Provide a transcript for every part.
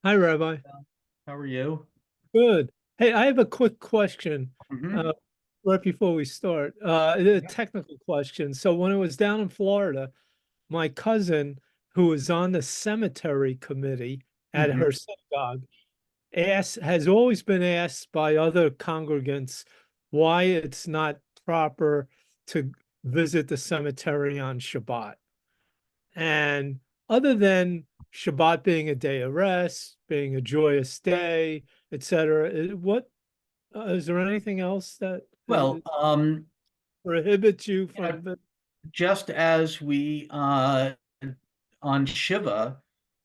Hi, Rabbi. How are you? Good. Hey, I have a quick question Hmm. uh, right before we start. A Yeah. technical question. So when I was down in Florida, my cousin, who was on the cemetery committee at Hmm. her synagogue, has always been asked by other congregants why it's not proper to visit the cemetery on Shabbat. And other than Shabbat being a day of rest, being a joyous day, etc., what is there anything else that Well, prohibits you you know, from? just as we on Shiva,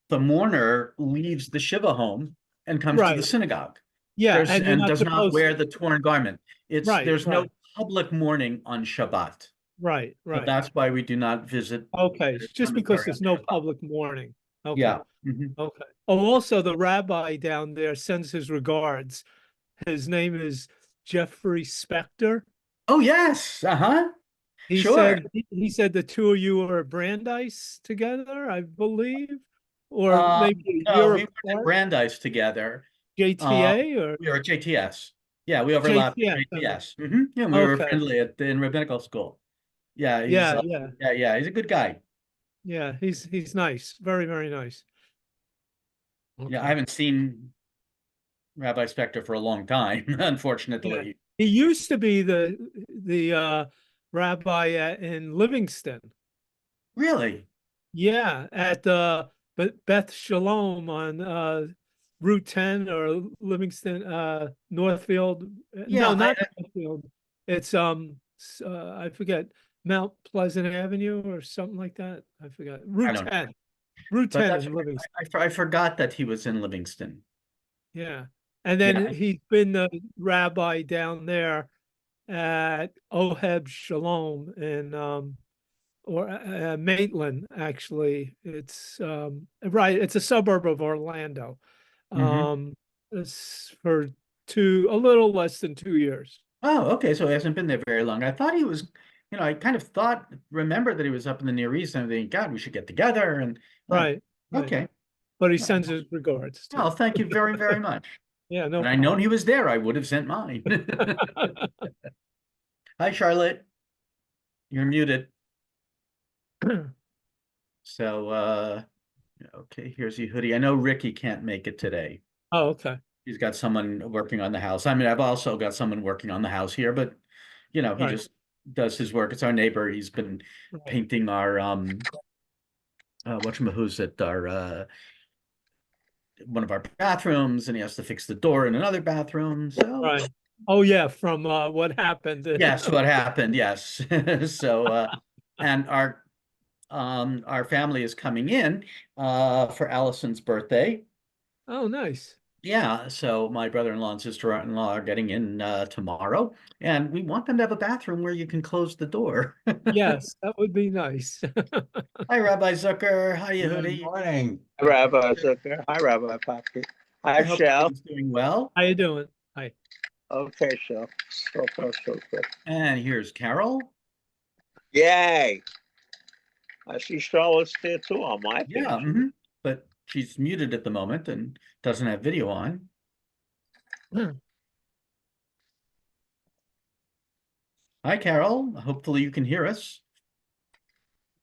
the mourner leaves the Shiva home and comes to the Right. synagogue. Yeah, There's and you're and not does not supposed wear to. the torn garment. Right, There's no right, public mourning on Shabbat. right, So right. that's why we do not visit Okay, the just because cemetery on there's no Shabbat. public mourning. Okay, Yeah. Hmm. okay. Oh, also the rabbi down there sends his regards. His name is Jeffrey Spector. Oh yes. Uh-huh. He Sure. said he said the two of you were at Brandeis together, I believe, or maybe a No, year we weren't at apart. Brandeis together. Uh, JTA or we were at JTS. Yeah, we overlapped at JTS. JTS. Yeah, we were Okay. friendly in rabbinical school. Yeah, Yeah, yeah, he's a good guy. yeah. He's nice. Very, very nice. Yeah, I Okay. haven't seen Rabbi Spector for a long time, Yeah. unfortunately. He used to be the rabbi in Livingston. Really? Yeah, at Beth Shalom on Route 10 or Livingston Northfield. Yeah, No, not Northfield. It's I forget, Mount Pleasant Avenue or something like that. I forgot. I Route don't know. 10. Route But 10 that's in Livingston. I forgot that he was in Livingston. Yeah. And Yeah. then he's been the rabbi down there at Oheb Shalom in or Maitland, actually. It's right, it's a suburb of Orlando. Hmm. It's for a little less than 2 years. Oh, okay. So he hasn't been there very long. I thought he was, I kind of remember that he was up in the Near East and thinking, God, we should get together. And uh, Right, right. okay. But he Oh, sends his regards well, too. thank you very, very much. Yeah, no Had I known problem. he was there, I would have sent mine. Hi, Charlotte. You're muted. So, okay, here's your hoodie. I know Ricky can't make it today. Oh, okay. He's got someone working on the house. I mean, I've also got someone working on the house here, but he Right, just does his work. It's our neighbor. He's been right, painting our who's at our one of our bathrooms, and he has to fix the door in another bathroom. So right. Oh yeah, from what happened. yes, what happened? Yes. So and our family is coming in for Allison's birthday. Oh, nice. Yeah, so my brother-in-law and sister-in-law are getting in tomorrow, and we want them to have a bathroom where you can close the door. Yes, that would be nice. Hi, Rabbi Zucker. Hi, Good Yehudi. morning. Hi, Rabbi Zucker. Hi, Rabbi Papi. I Hi, hope Shell. everyone's doing well. How you doing? Hi. Okay, Shell. So far, so good. And here's Carol. Yay! I see Charlotte's there too on my Yeah, page. but she's muted at the moment and doesn't have video on. Hi, Carol. Hopefully you can hear us.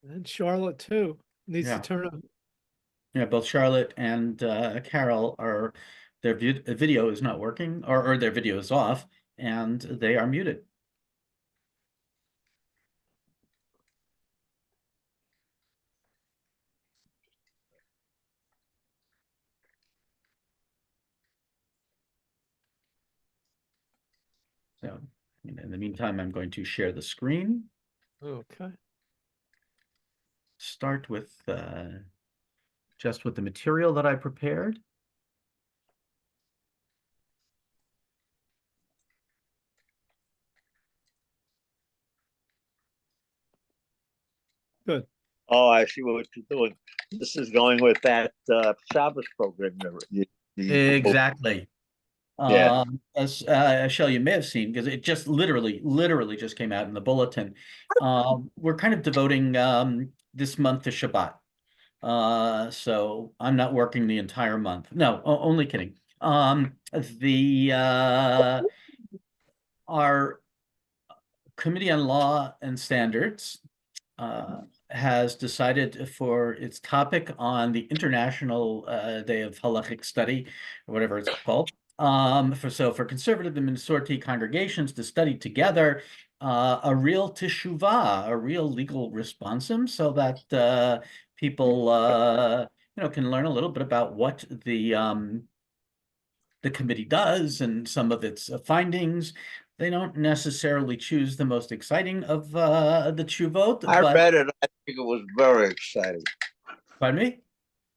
And Charlotte too needs to Yeah, turn on. yeah. Both Charlotte and Carol are their video is not working, or their video is off, and they are muted. So, in the meantime, I'm going to share the screen. Okay. Start with just with the material that I prepared. Good. Oh, I see what you're doing. This is going with that Shabbos program. Exactly. Yeah. As Shell, you may have seen, because it just literally just came out in the bulletin. We're kind of devoting this month to Shabbat. So I'm not working the entire month. No, only kidding. Our Committee on Law and Standards has decided for its topic on the International Day of Halachic Study, or whatever it's called, for conservative and Masorti congregations to study together a real teshuvah, a real legal responsum, so that people can learn a little bit about what the committee does and some of its findings. They don't necessarily choose the most exciting of the teshuvot, I but read it. I think it was very exciting. pardon me?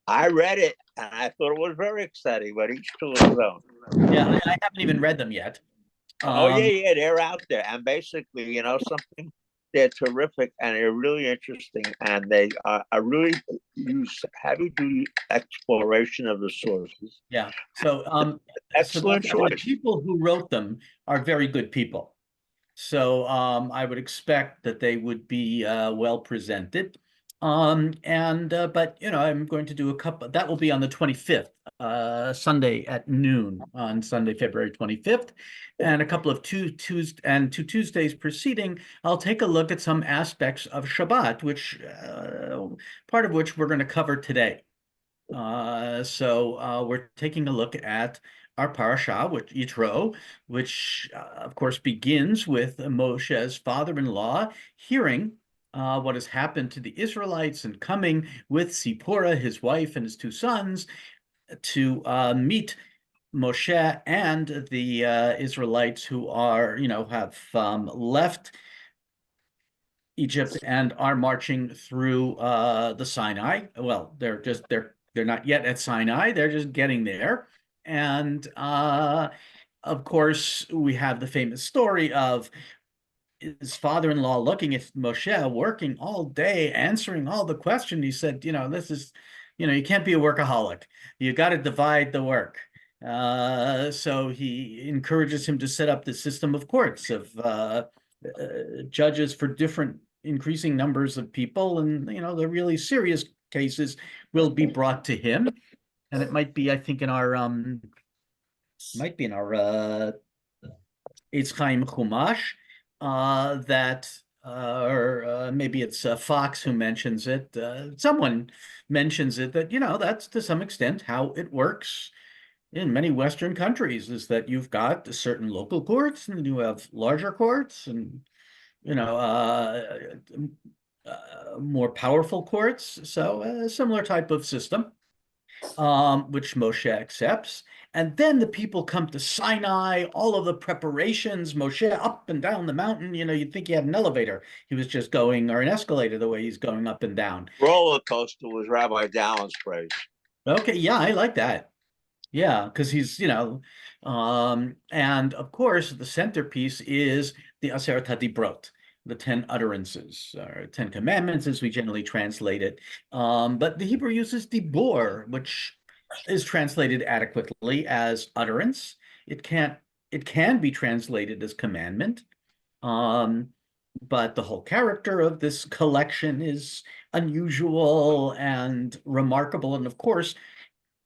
I read it and I thought it was very exciting, but each to his own. Yeah, I haven't even read them yet. Oh yeah, they're out there, and basically, something, they're terrific and they're really interesting, and they are really use heavy-duty exploration of the sources. Yeah. So Excellent the choice. people who wrote them are very good people. So I would expect that they would be well presented. But I'm going to do a couple. That will be on the 25th, Sunday at noon on Sunday, February 25th, and a couple of two Tuesdays preceding. I'll take a look at some aspects of Shabbat, which part of which we're going to cover today. So we're taking a look at our parasha, which Yitro, which of course begins with Moshe's father-in-law hearing what has happened to the Israelites and coming with Zipporah, his wife, and his two sons to meet Moshe and the Israelites who are, have left Egypt and are marching through the Sinai. Well, they're not yet at Sinai. They're just getting there. And of course, we have the famous story of his father-in-law looking at Moshe working all day, answering all the questions. He said, this is, you can't be a workaholic. You got to divide the work. So he encourages him to set up the system of courts of judges for different increasing numbers of people, and the really serious cases will be brought to him. And it might be, I think, in our Eitz Chaim Chumash, or maybe it's Fox who mentions it. Someone mentions it that that's to some extent how it works in many Western countries, is that you've got certain local courts and you have larger courts and more powerful courts. So a similar type of system, which Moshe accepts. And then the people come to Sinai, all of the preparations, Moshe up and down the mountain. You'd think he had an elevator. He was just going, or an escalator, the way he's going up and down. Roller coaster was Rabbi Dallon's phrase. Okay, yeah, I like that. Yeah, because he's, and of course, the centerpiece is the Aseret HaDibrot, the 10 utterances, or 10 commandments, as we generally translate it. But the Hebrew uses dibor, which is translated adequately as utterance. It can be translated as commandment. But the whole character of this collection is unusual and remarkable. And of course,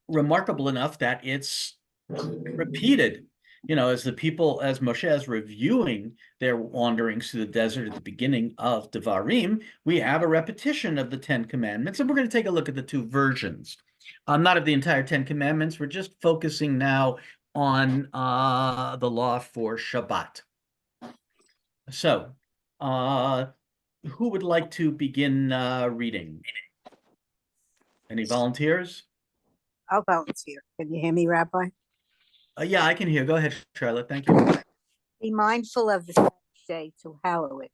remarkable enough that it's repeated, as Moshe is reviewing their wanderings through the desert at the beginning of Devarim, we have a repetition of the 10 commandments, and we're going to take a look at the two versions. Not of the entire 10 commandments. We're just focusing now on the law for Shabbat. So, who would like to begin reading? Any volunteers? I'll volunteer. Can you hear me, Rabbi? Yeah, I can hear. Go ahead, Charlotte. Thank you. Be mindful of the Sabbath day to hallow it.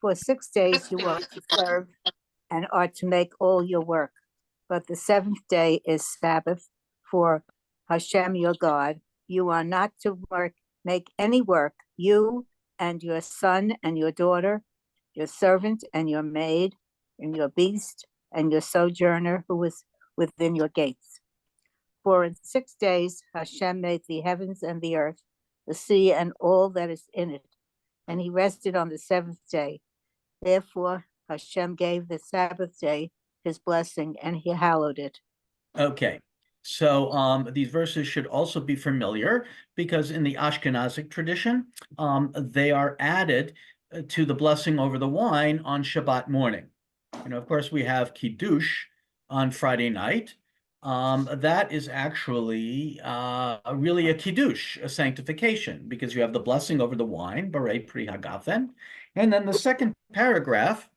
For 6 days you are to serve and are to make all your work. But the seventh day is Sabbath for Hashem your God. You are not to make any work, you and your son and your daughter, your servant and your maid, and your beast, and your sojourner who is within your gates. For in 6 days Hashem made the heavens and the earth, the sea and all that is in it, and he rested on the seventh day. Therefore Hashem gave the Sabbath day his blessing, and he hallowed it. Okay, so these verses should also be familiar because in the Ashkenazic tradition, they are added to the blessing over the wine on Shabbat morning. You know, of course, we have Kiddush on Friday night. That is actually really a Kiddush, a sanctification, because you have the blessing over the wine, Barei Pri Hagafen, and then the second paragraph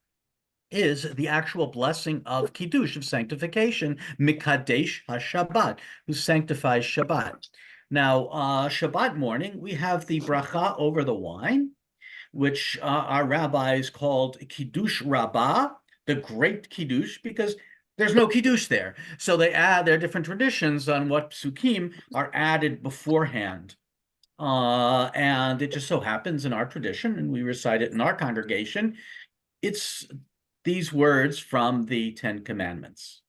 is the actual blessing of Kiddush, of sanctification, Mikadesh HaShabbat, who sanctifies Shabbat. Now, Shabbat morning, we have the bracha over the wine, which our rabbis called Kiddush Rabbah, the great Kiddush, because there's no Kiddush there. So they add their different traditions on what psukim are added beforehand. And it just so happens in our tradition, and we recite it in our congregation, it's these words from the Ten Commandments.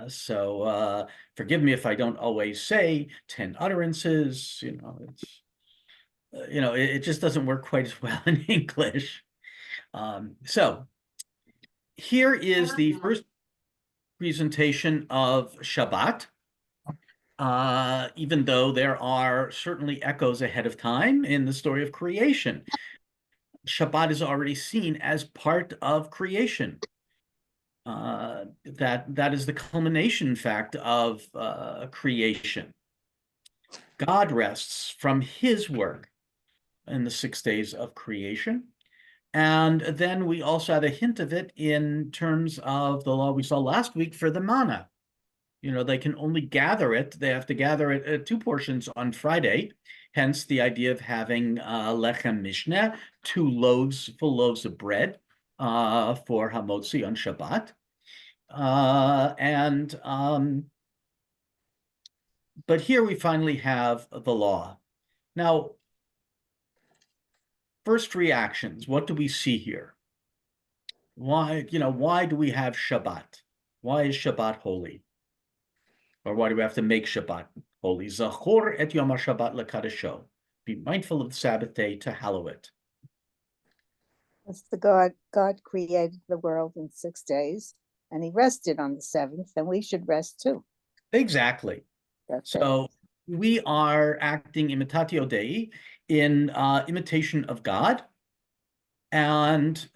So forgive me if I don't always say 10 utterances, it just doesn't work quite as well in English. So here is the first presentation of Shabbat, even though there are certainly echoes ahead of time in the story of creation. Shabbat is already seen as part of creation. That is the culmination, in fact, of creation. God rests from his work in the 6 days of creation. And then we also have a hint of it in terms of the law we saw last week for the manna. They can only gather it. They have to gather it at 2 portions on Friday. Hence the idea of having lechem mishneh, 2 loaves, full loaves of bread for hamotzi on Shabbat. But here we finally have the law. Now, first reactions, what do we see here? Why do we have Shabbat? Why is Shabbat holy? Or why do we have to make Shabbat holy? Zachor et Yom HaShabbat lekadesho. Be mindful of the Sabbath day to hallow it. It's God created the world in 6 days, and he rested on the 7th, and we should rest too. Exactly. So we are acting imitatio Dei, in imitation of God, and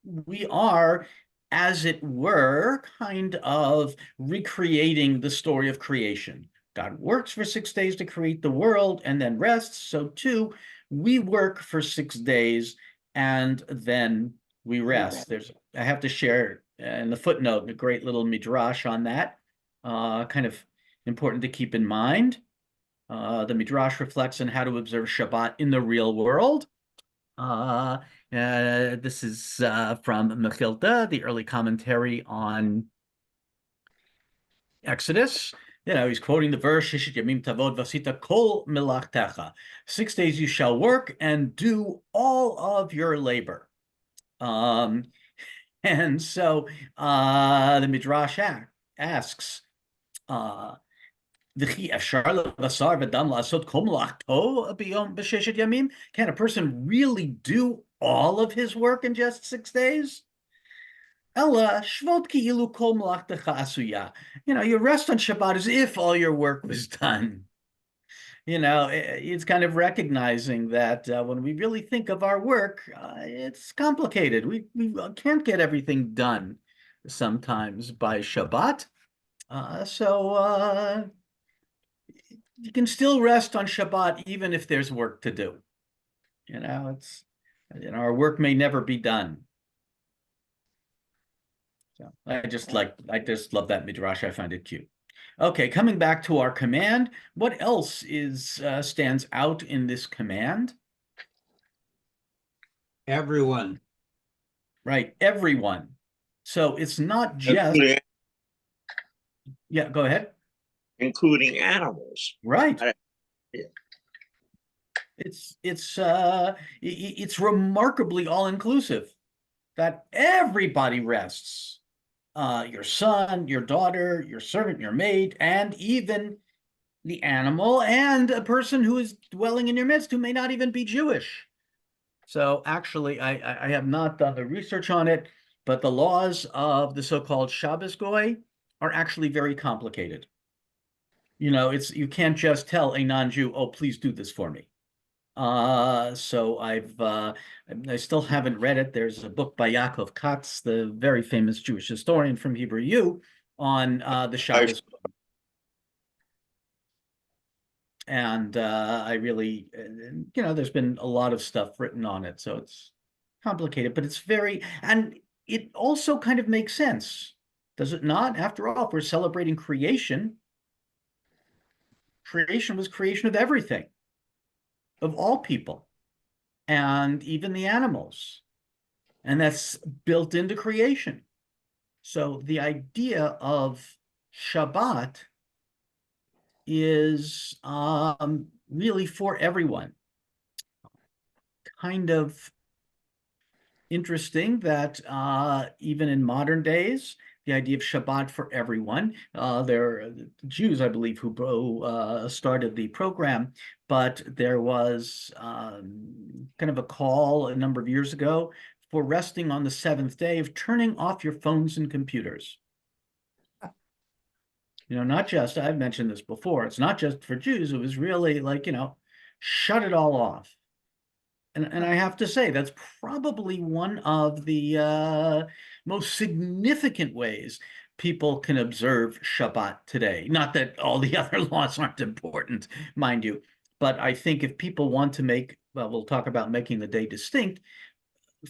we are, as it were, kind of recreating the story of creation. God works for 6 days to create the world and then rests. So too, we work for 6 days and then we rest. I have to share in the footnote a great little midrash on that, kind of important to keep in mind. The midrash reflects on how to observe Shabbat in the real world. This is from Mechilta, the early commentary on Exodus. He's quoting the verse, Shishit Yamim Tavod Vasita Kol Milachtecha. 6 days you shall work and do all of your labor. And so the Midrash asks, can a person really do all of his work in just 6 days? You rest on Shabbat as if all your work was done. It's kind of recognizing that when we really think of our work, it's complicated. We can't get everything done sometimes by Shabbat. So you can still rest on Shabbat even if there's work to do. Our work may never be done. So I just love that midrash. I find it cute. Okay, coming back to our command, what else stands out in this command? Everyone. Right, everyone. So it's not just yeah, go ahead. Including animals. Right. Yeah. It's remarkably all-inclusive that everybody rests. Your son, your daughter, your servant, your maid, and even the animal, and a person who is dwelling in your midst who may not even be Jewish. So actually, I have not done the research on it, But the laws of the so-called Shabbos Goy are actually very complicated. You know, you can't just tell a non-Jew, oh, please do this for me. So I still haven't read it. There's a book by Yaakov Katz, the very famous Jewish historian from Hebrew, on the Shabbos. And I really, you know, there's been a lot of stuff written on it, so it's complicated, but it's very, and it also kind of makes sense, does it not? After all, if we're celebrating creation, creation was creation of everything, of all people, and even the animals, and that's built into creation. So the idea of Shabbat is really for everyone. Kind of interesting that even in modern days, the idea of Shabbat for everyone, there are Jews, I believe, who started the program, but there was kind of a call a number of years ago for resting on the seventh day, of turning off your phones and computers. You know, not just, I've mentioned this before, it's not just for Jews, it was really like, you know, shut it all off. And I have to say, that's probably one of the most significant ways people can observe Shabbat today. Not that all the other laws aren't important, mind you, but I think if people want to make, well, we'll talk about making the day distinct,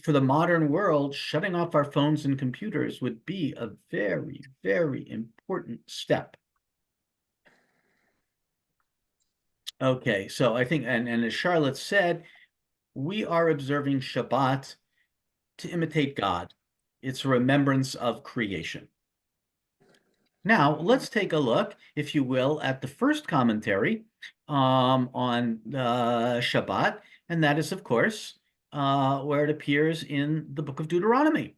for the modern world, shutting off our phones and computers would be a very, very important step. Okay, so I think, and as Charlotte said, we are observing Shabbat to imitate God. It's a remembrance of creation. Now, let's take a look, if you will, at the first commentary on Shabbat, and that is, of course, where it appears in the book of Deuteronomy,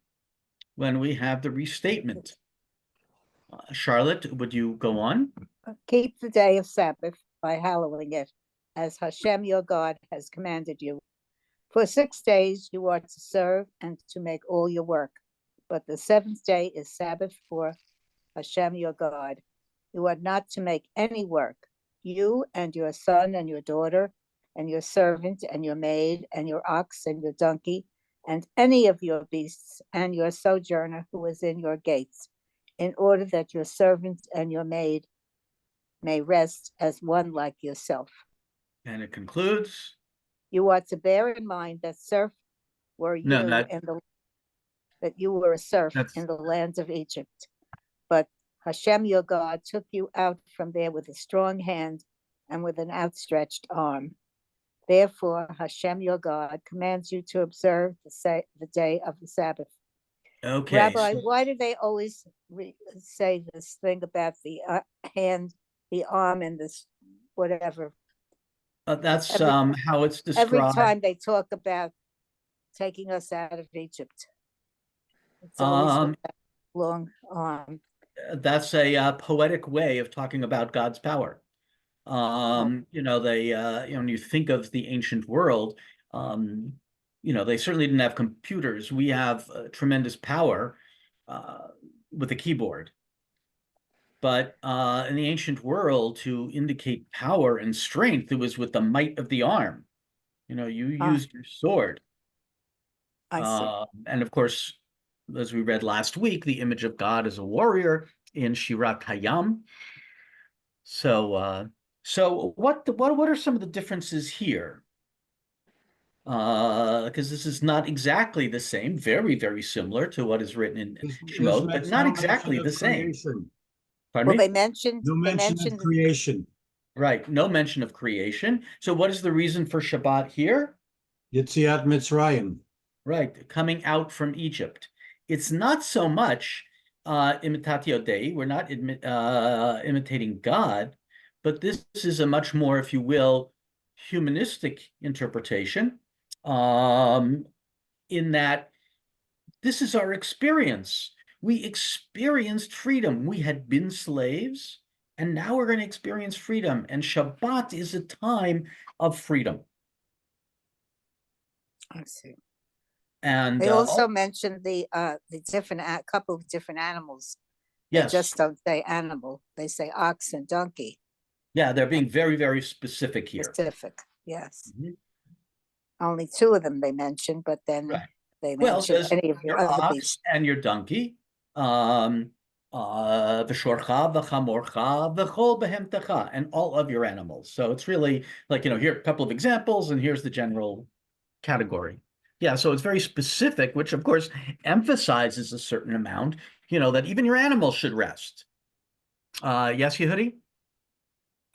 when we have the restatement. Charlotte, would you go on? Keep the day of Sabbath by hallowing it, as Hashem your God has commanded you. For 6 days you are to serve and to make all your work, but the seventh day is Sabbath for Hashem your God. You are not to make any work, you and your son and your daughter, and your servant and your maid, and your ox and your donkey, and any of your beasts, and your sojourner who is in your gates, in order that your servant and your maid may rest as one like yourself. And it concludes. You are to bear in mind that serf were you that you were a serf in the lands of Egypt. But Hashem your God took you out from there with a strong hand and with an outstretched arm. Therefore, Hashem your God commands you to observe the day of the Sabbath. Okay. Rabbi, why do they always say this thing about the hand, the arm, and this whatever? That's how it's described. Every time they talk about taking us out of Egypt, it's always with that long arm. That's a poetic way of talking about God's power. You know, they, you know, when you think of the ancient world, you know, they certainly didn't have computers. We have tremendous power with a keyboard. But in the ancient world, to indicate power and strength, it was with the might of the arm. You know, you used your sword. I see. And of course, as we read last week, the image of God as a warrior in Shirat Hayam. So, what are some of the differences here? Because this is not exactly the same, very, very similar to what is written in Shemot, but not exactly the same. Pardon me? Well, they mentioned No mention of creation. Right, no mention of creation. So what is the reason for Shabbat here? Yetziat Mitzrayim. Right, coming out from Egypt. It's not so much imitatio Dei, we're not imitating God, but this is a much more, if you will, humanistic interpretation, in that this is our experience. We experienced freedom. We had been slaves, and now we're going to experience freedom. And Shabbat is a time of freedom. I see. And They also mentioned the different, couple of different animals. They yes, just don't say animal, they say ox and donkey, yeah, they're being very, very specific here. specific, yes. Mhm. Only two of them they mentioned, but then Right. they Well, it mentioned says any of your your other ox beasts. and your donkey, v'shorcha, v'chamorcha, v'chol behemtecha, and all of your animals. So it's really like, here are a couple of examples, and here's the general category. Yeah, so it's very specific, which of course emphasizes a certain amount, that even your animals should rest. Yes, Yehudi?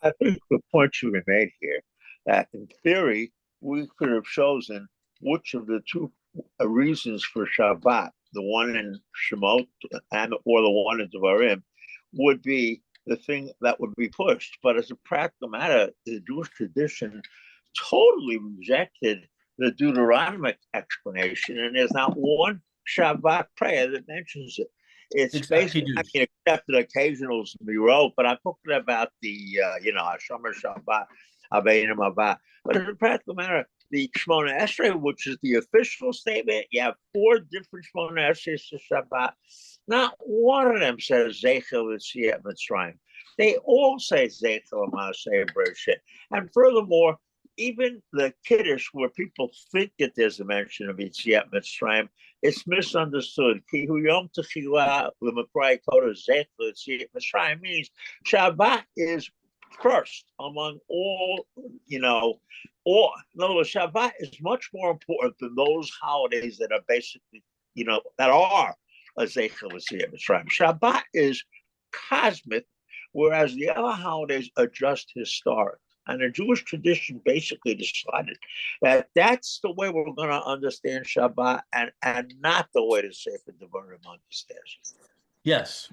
I think the point should be made here that in theory, we could have chosen which of the two reasons for Shabbat, the one in Shemot and or the one in Devarim, would be the thing that would be pushed. But as a practical matter, the Jewish tradition totally rejected the Deuteronomic explanation, and there's not one Shabbat prayer that mentions it. It's basically, I mean, except the occasionals we wrote, but I'm talking about the, Hashomer Shabbat, Aveinu Abba. But as a practical matter, the Shmona Esrei, which is the official statement, you have 4 different Shmona Esreis to Shabbat. Not one of them says Zeichel Yetziat Mitzrayim. They all say Zeichel Ma'aseh Bereshit. And furthermore, even the Kiddush, where people think that there's a mention of Yetziat Mitzrayim, it's misunderstood. Kihu Yom Techila L'Mekray Torah Zeichel Yetziat Mitzrayim means Shabbat is first among all, all. In other words, Shabbat is much more important than those holidays that are basically, that are a Zeichel Yetziat Mitzrayim. Shabbat is cosmic, whereas the other holidays are just historic. And the Jewish tradition basically decided that that's the way we're going to understand Shabbat, and not the way the Sefer Devarim understands it. Yes,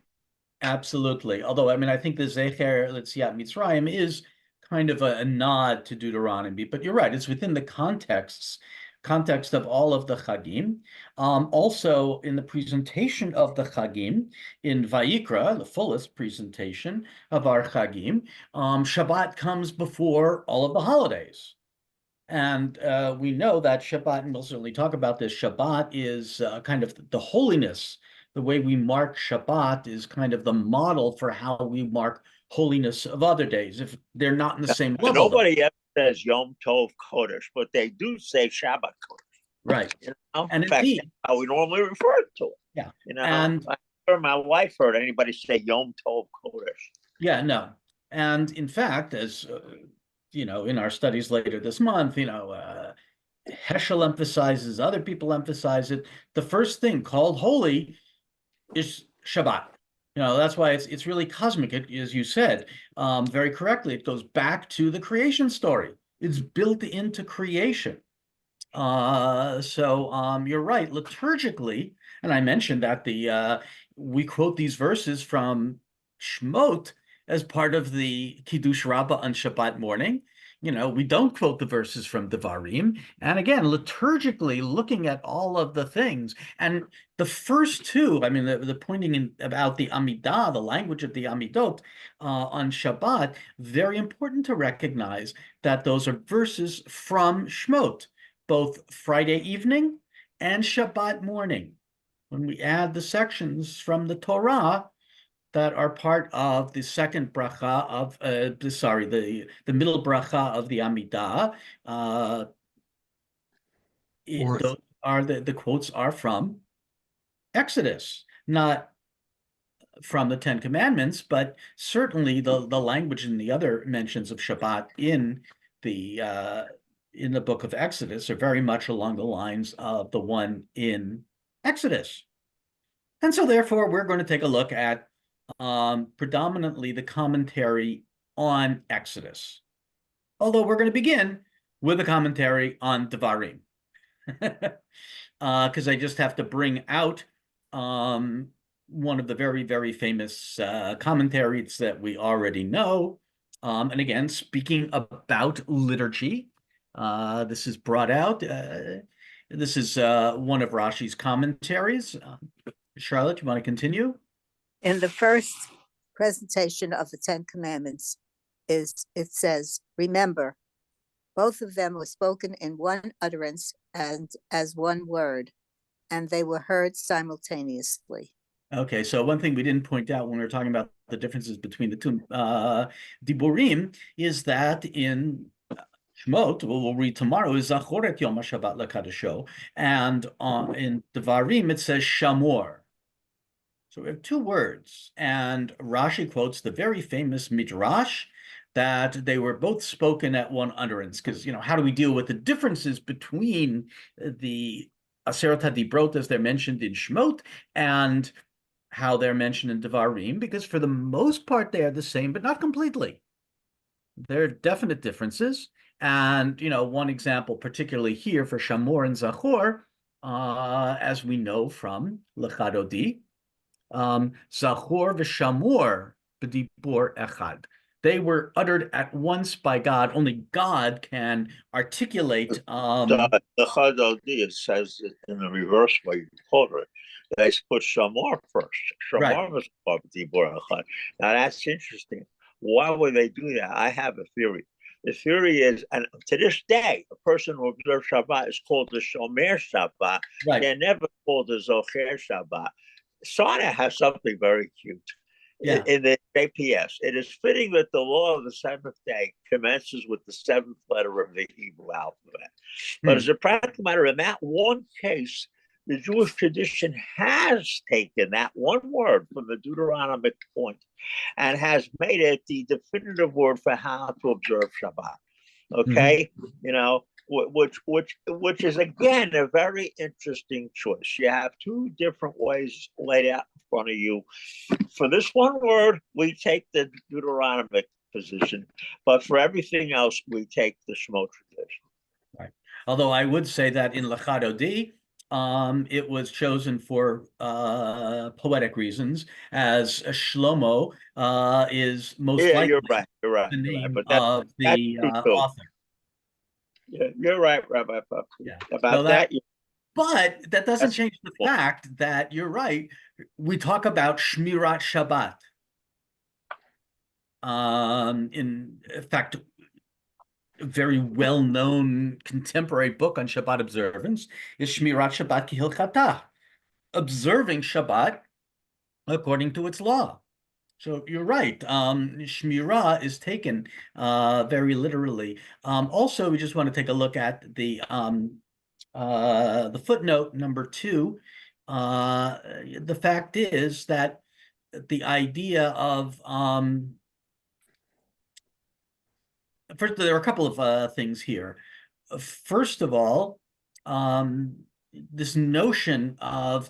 absolutely. Although, I mean, I think the Zecher Yetziat Mitzrayim is kind of a nod to Deuteronomy, but you're right, it's within the context of all of the Chagim. Also, in the presentation of the Chagim, in Vayikra, the fullest presentation of our Chagim, Shabbat comes before all of the holidays. And we know that Shabbat, and we'll certainly talk about this, Shabbat is kind of the holiness. The way we mark Shabbat is kind of the model for how we mark holiness of other days, if they're not in the same level. Nobody ever says Yom Tov Kodesh, but they do say Shabbat Kodesh. Right. And in fact, indeed, that's how we normally refer to it. Yeah. And I never my wife heard anybody say Yom Tov Kodesh. Yeah, no. And in fact, as in our studies later this month, Heschel emphasizes, other people emphasize it. The first thing called holy is Shabbat. That's why it's really cosmic, as you said very correctly. It goes back to the creation story. It's built into creation. So you're right. Liturgically, and I mentioned that we quote these verses from Shemot as part of the Kiddush Rabbah on Shabbat morning. We don't quote the verses from Devarim. And again, liturgically, looking at all of the things, and the first two, I mean, the pointing in about the Amidah, the language of the Amidot on Shabbat, very important to recognize that those are verses from Shemot, both Friday evening and Shabbat morning. When we add the sections from the Torah that are part of the second bracha of, the middle bracha of the Amidah, those are the quotes are from Exodus, not from the Ten Commandments, but certainly the language and the other mentions of Shabbat in the book of Exodus are very much along the lines of the one in Exodus. And so therefore, we're going to take a look at predominantly the commentary on Exodus. Although we're going to begin with a commentary on Devarim. Because I just have to bring out one of the very, very famous commentaries that we already know. And again, speaking about liturgy, this is brought out. This is one of Rashi's commentaries. Charlotte, you want to continue? In the first presentation of the Ten Commandments, it says, remember, both of them were spoken in one utterance and as one word. and they were heard simultaneously. Okay, so one thing we didn't point out when we were talking about the differences between the two diburim is that in Shmot, we'll read tomorrow, is Zachoret Yom HaShabbat LaKadasho, and in Devarim it says Shamor. So we have two words, and Rashi quotes the very famous Midrash that they were both spoken at one utterance, because, how do we deal with the differences between the Aseret HaDibrot as they're mentioned in Shmot and how they're mentioned in Devarim, because for the most part they are the same, but not completely. There are definite differences. And, one example, particularly here for Shamor and Zachor, as we know from Lechadodi, Zachor v'Shamor b'dibur echad. They were uttered at once by God. Only God can articulate. The Chadodi, it says it in the reverse way you quote it. They put Shamor first. Shamor was Dibur Echad. Now that's interesting. Why would they do that? I have a theory. The theory is, and to this day, a person who observes Shabbat is called the Shomer Shabbat. Right. They're never called the Zocher Shabbat. Sana has something very cute. Yeah. In the JPS, it is fitting that the law of the seventh day commences with the seventh letter of the Hebrew alphabet. But as a practical matter, in that one case, the Jewish tradition has taken that one word from the Deuteronomic point and has made it the definitive word for how to observe Shabbat. Okay, which is again a very interesting choice. You have two different ways laid out in front of you. For this one word, we take the Deuteronomic position, but for everything else, we take the Shmo tradition. Right. Although I would say that in Lechadodi, it was chosen for poetic reasons, as Shlomo is most likely You're right. the name But of the author. Yeah, you're right, Rabbi Pup. Yeah. About that. But that doesn't change the fact that you're right. We talk about Shmirat Shabbat. In fact, a very well-known contemporary book on Shabbat observance is Shmirat Shabbat Kihilchata, observing Shabbat according to its law. So you're right. Shmirah is taken very literally. Also, we just want to take a look at the footnote number 2. The fact is that the idea of first, there are a couple of things here. First of all, this notion of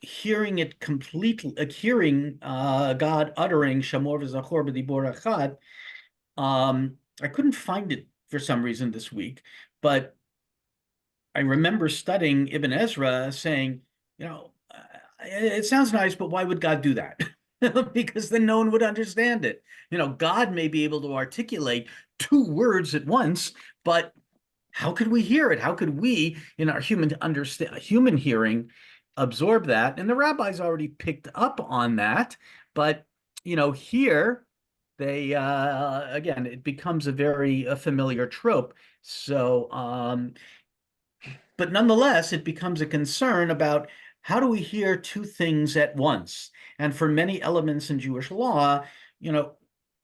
hearing it completely, hearing God uttering Shamor v'Zachor b'dibur echad. I couldn't find it for some reason this week, but I remember studying Ibn Ezra saying, it sounds nice, but why would God do that? Because then no one would understand it. God may be able to articulate 2 words at once, but how could we hear it? How could we, in our human hearing, absorb that? And the rabbis already picked up on that, but here they again, it becomes a very familiar trope. So, but nonetheless, it becomes a concern about how do we hear 2 things at once? And for many elements in Jewish law,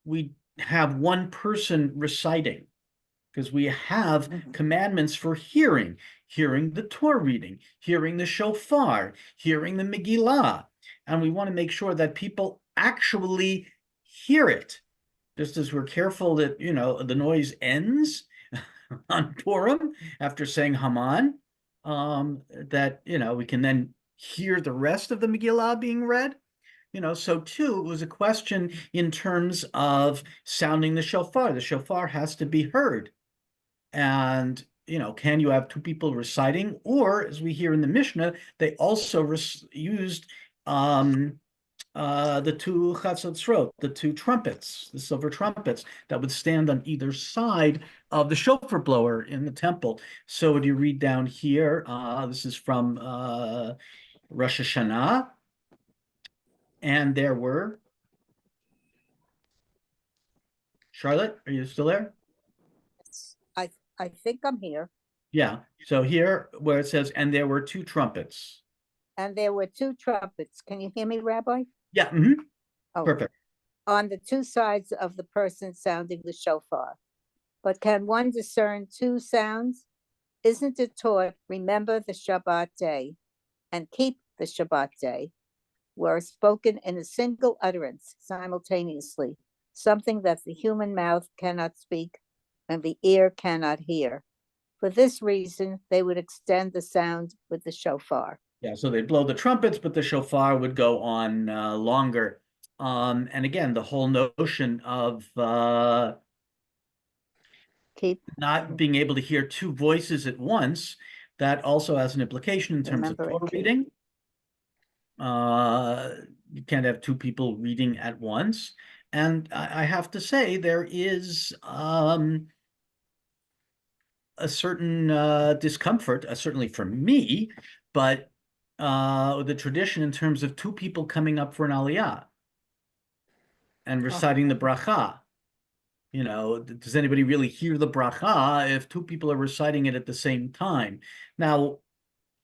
we have one person reciting, because we have commandments for hearing the Torah reading, hearing the shofar, hearing the Megillah. And we want to make sure that people actually hear it, just as we're careful that, the noise ends on Purim after saying Haman, that, we can then hear the rest of the Megillah being read. So too, it was a question in terms of sounding the shofar. The shofar has to be heard. And, can you have 2 people reciting? Or, as we hear in the Mishnah, they also used the 2 chatzotzrot, the 2 trumpets, the silver trumpets that would stand on either side of the shofar blower in the temple. So when you read down here, this is from Rosh Hashanah, and there were, Charlotte, are you still there? I think I'm here. Yeah. So here where it says, and there were two trumpets. And there were two trumpets. Can you hear me, Rabbi? Yeah. Oh, Perfect. on the two sides of the person sounding the shofar. But can one discern two sounds? Isn't it taught, remember the Shabbat day and keep the Shabbat day, were spoken in a single utterance simultaneously, something that the human mouth cannot speak and the ear cannot hear. For this reason, they would extend the sound with the shofar. Yeah. So they blow the trumpets, but the shofar would go on longer. And again, the whole notion of Keep, not being able to hear two voices at once, that also has an implication in terms of remember, and Torah keep. reading. You can't have two people reading at once. And I have to say, there is a certain discomfort, certainly for me, but the tradition in terms of two people coming up for an aliyah and reciting the bracha. You know, does anybody really hear the bracha if two people are reciting it at the same time? Now,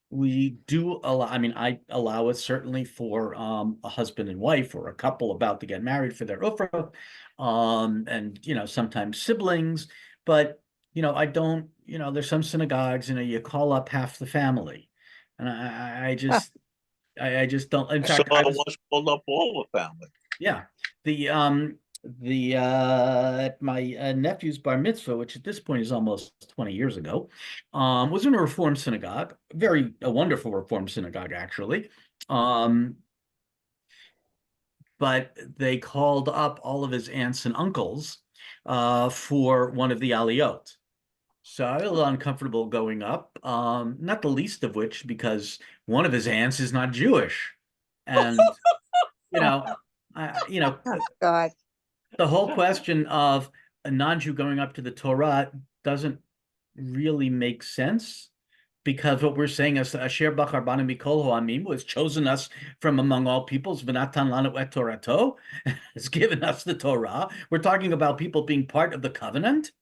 we do allow, I mean, I allow it certainly for a husband and wife or a couple about to get married for their ufra, and, you know, sometimes siblings, but, you know, I don't, you know, there's some synagogues, you know, you call up half the family. And I just, I just don't, in I saw fact, I it was, once pulled up all the family. yeah, the at my nephew's bar mitzvah, which at this point is almost 20 years ago, was in a Reform synagogue, a wonderful Reform synagogue actually. But they called up all of his aunts and uncles for one of the aliyot. So I was a little uncomfortable going up, not the least of which because one of his aunts is not Jewish, and you know, you know, Oh, God. the whole question of a non-Jew going up to the Torah doesn't really make sense because what we're saying is Asher Bachar Banu Mikol Ho'amim was chosen us from among all peoples, V'natan lanu et Torato, has given us the Torah. We're talking about people being part of the covenant.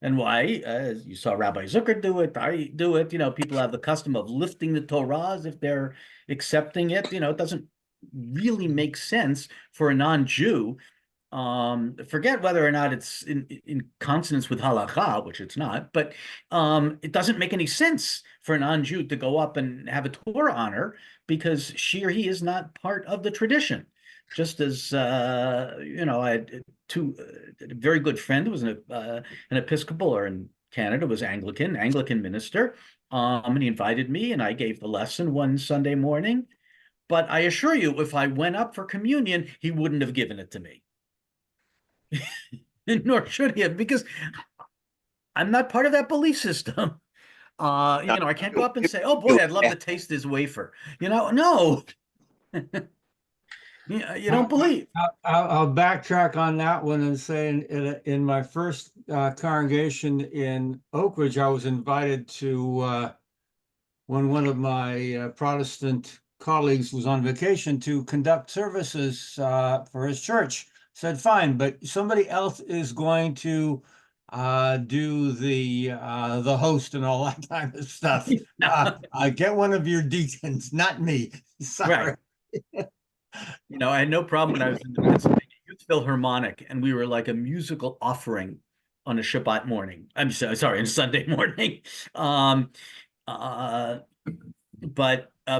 And why? As you saw Rabbi Zucker do it, I do it. You know, people have the custom of lifting the Torahs if they're accepting it. You know, it doesn't really make sense for a non-Jew. Forget whether or not it's in consonance with halakha, which it's not, but it doesn't make any sense for a non-Jew to go up and have a Torah honor because she or he is not part of the tradition. Just as you know, I had a very good friend who was an Episcopal, or in Canada was Anglican minister, and he invited me, and I gave the lesson one Sunday morning. But I assure you, if I went up for communion, he wouldn't have given it to me. Nor should he have, because I'm not part of that belief system. You know, I can't go up and say, "Oh boy, I'd love to taste this wafer." You know, no. You don't believe. I'll backtrack on that one and say in my first congregation in Oak Ridge, I was invited to when one of my Protestant colleagues was on vacation to conduct services for his church. Said, fine, but somebody else is going to do the host and all that kind of stuff. Get one of your deacons, not me. Sorry. Right. You know, I had no problem when I was in the Pennsylvania Youth Philharmonic, and we were like a musical offering on a Shabbat morning. I'm sorry, on Sunday morning. But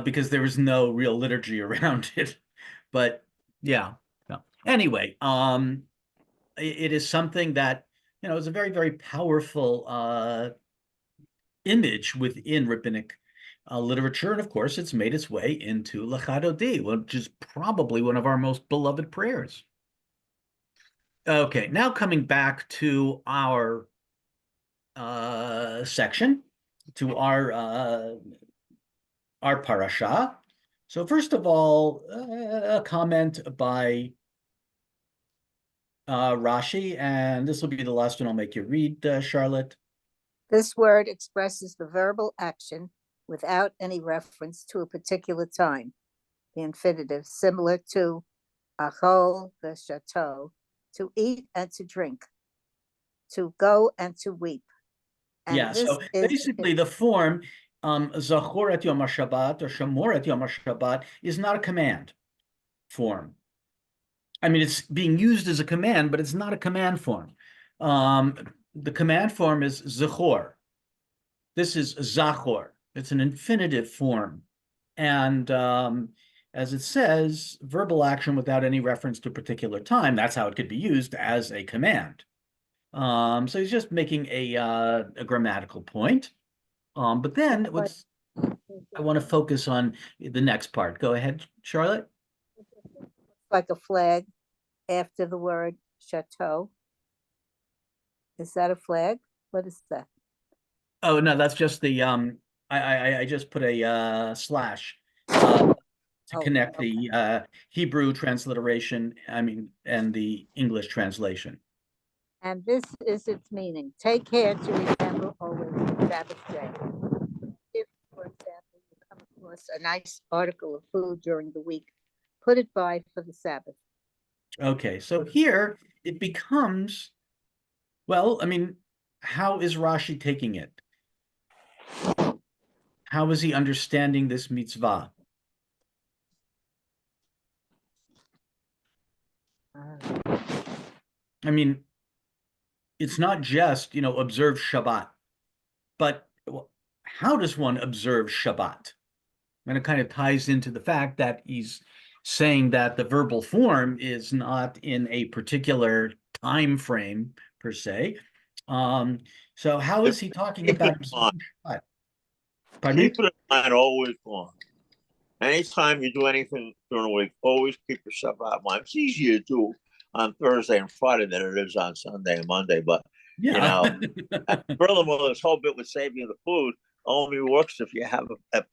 because there was no real liturgy around it. But yeah. No. Anyway, it is something that, you know, is a very, very powerful image within rabbinic literature. And of course, it's made its way into Lecha Dodi, which is probably one of our most beloved prayers. Okay, now coming back to our section, to our parasha. So first of all, a comment by Rashi, and this will be the last one I'll make you read, Charlotte. This word expresses the verbal action without any reference to a particular time. The infinitive, similar to achol v'shato, to eat and to drink, to go and to weep. And Yeah, this so is basically the form Zachor et Yom HaShabbat or Shamor et Yom HaShabbat is not a command form. I mean, it's being used as a command, but it's not a command form. The command form is Zachor. This is Zachor. It's an infinitive form. And as it says, verbal action without any reference to a particular time, that's how it could be used as a command. So he's just making a grammatical point. But then what's I want to focus on the next part. Go ahead, Charlotte. like a flag after the word chateau. Is that a flag? What is that? Oh no, that's just the I just put a slash to Oh, connect okay. the Hebrew transliteration, and the English translation. And this is its meaning. Take care to remember always the Sabbath day. If, for example, you come across a nice article of food during the week, put it by for the Sabbath. Okay, so here it becomes, well, how is Rashi taking it? How is he understanding this mitzvah? I mean, it's not just, observe Shabbat, but how does one observe Shabbat? And it kind of ties into the fact that he's saying that the verbal form is not in a particular time frame per se. So how is he talking Keep about it in mind. Shabbat? Pardon me? Keep it in mind always on. Anytime you do anything during the week, always keep your Shabbat in mind. It's easier to do on Thursday and Friday than it is on Sunday and Monday. But Yeah. furthermore, this whole bit with saving the food only works if you have a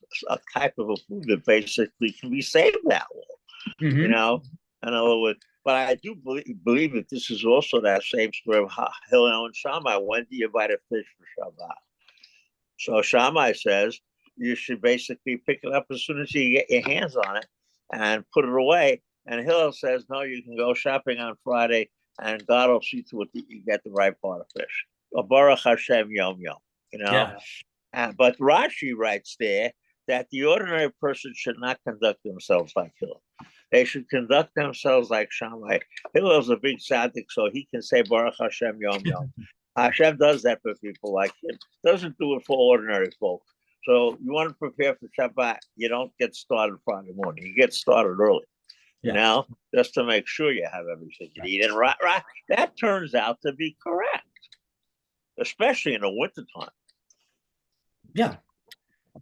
type of a food that basically can be saved that long. Mhm. In other words, but I do believe that this is also that same story of Hillel and Shammai. When do you buy a fish for Shabbat? So Shammai says you should basically pick it up as soon as you get your hands on it and put it away. And Hillel says, no, you can go shopping on Friday and God will see to it that you get the right part of fish. Baruch Hashem Yom Yom, Yeah. But Rashi writes there that the ordinary person should not conduct themselves like Hillel. They should conduct themselves like Shammai. Hillel's a big tzaddik, so he can say Baruch Hashem Yom Yom. Hashem does that for people like him. Doesn't do it for ordinary folk. So you want to prepare for Shabbat, you don't get started Friday morning. You get started early. Yeah. Just to make sure you have everything you need. And that turns out to be correct, especially in the wintertime. Yeah.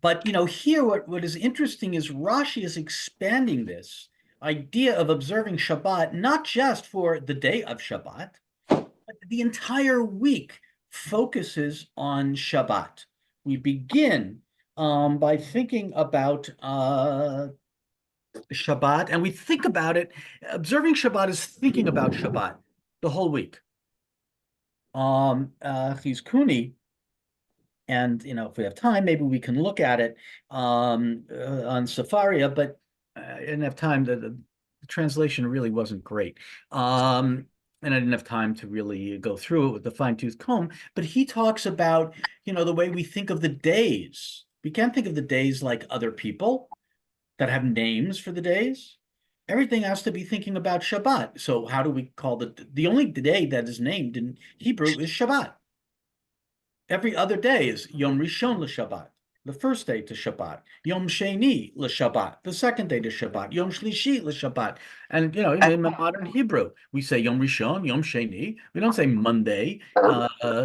But here what is interesting is Rashi is expanding this idea of observing Shabbat, not just for the day of Shabbat, but the entire week focuses on Shabbat. We begin by thinking about Shabbat, and we think about it. Observing Shabbat is thinking about Shabbat the whole week. Chizkuni, and if we have time, maybe we can look at it on Safaria, but I didn't have time. The translation really wasn't great. And I didn't have time to really go through it with the fine-tooth comb, but he talks about, the way we think of the days. We can't think of the days like other people that have names for the days. Everything has to be thinking about Shabbat. So how do we call the only day that is named in Hebrew is Shabbat. Every other day is Yom Rishon l'Shabbat, the first day to Shabbat. Yom Sheni l'Shabbat, the second day to Shabbat. Yom Shlishi l'Shabbat. And, in modern Hebrew, we say Yom Rishon, Yom Sheni. We don't say Monday,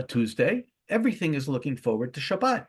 Tuesday. Everything is looking forward to Shabbat.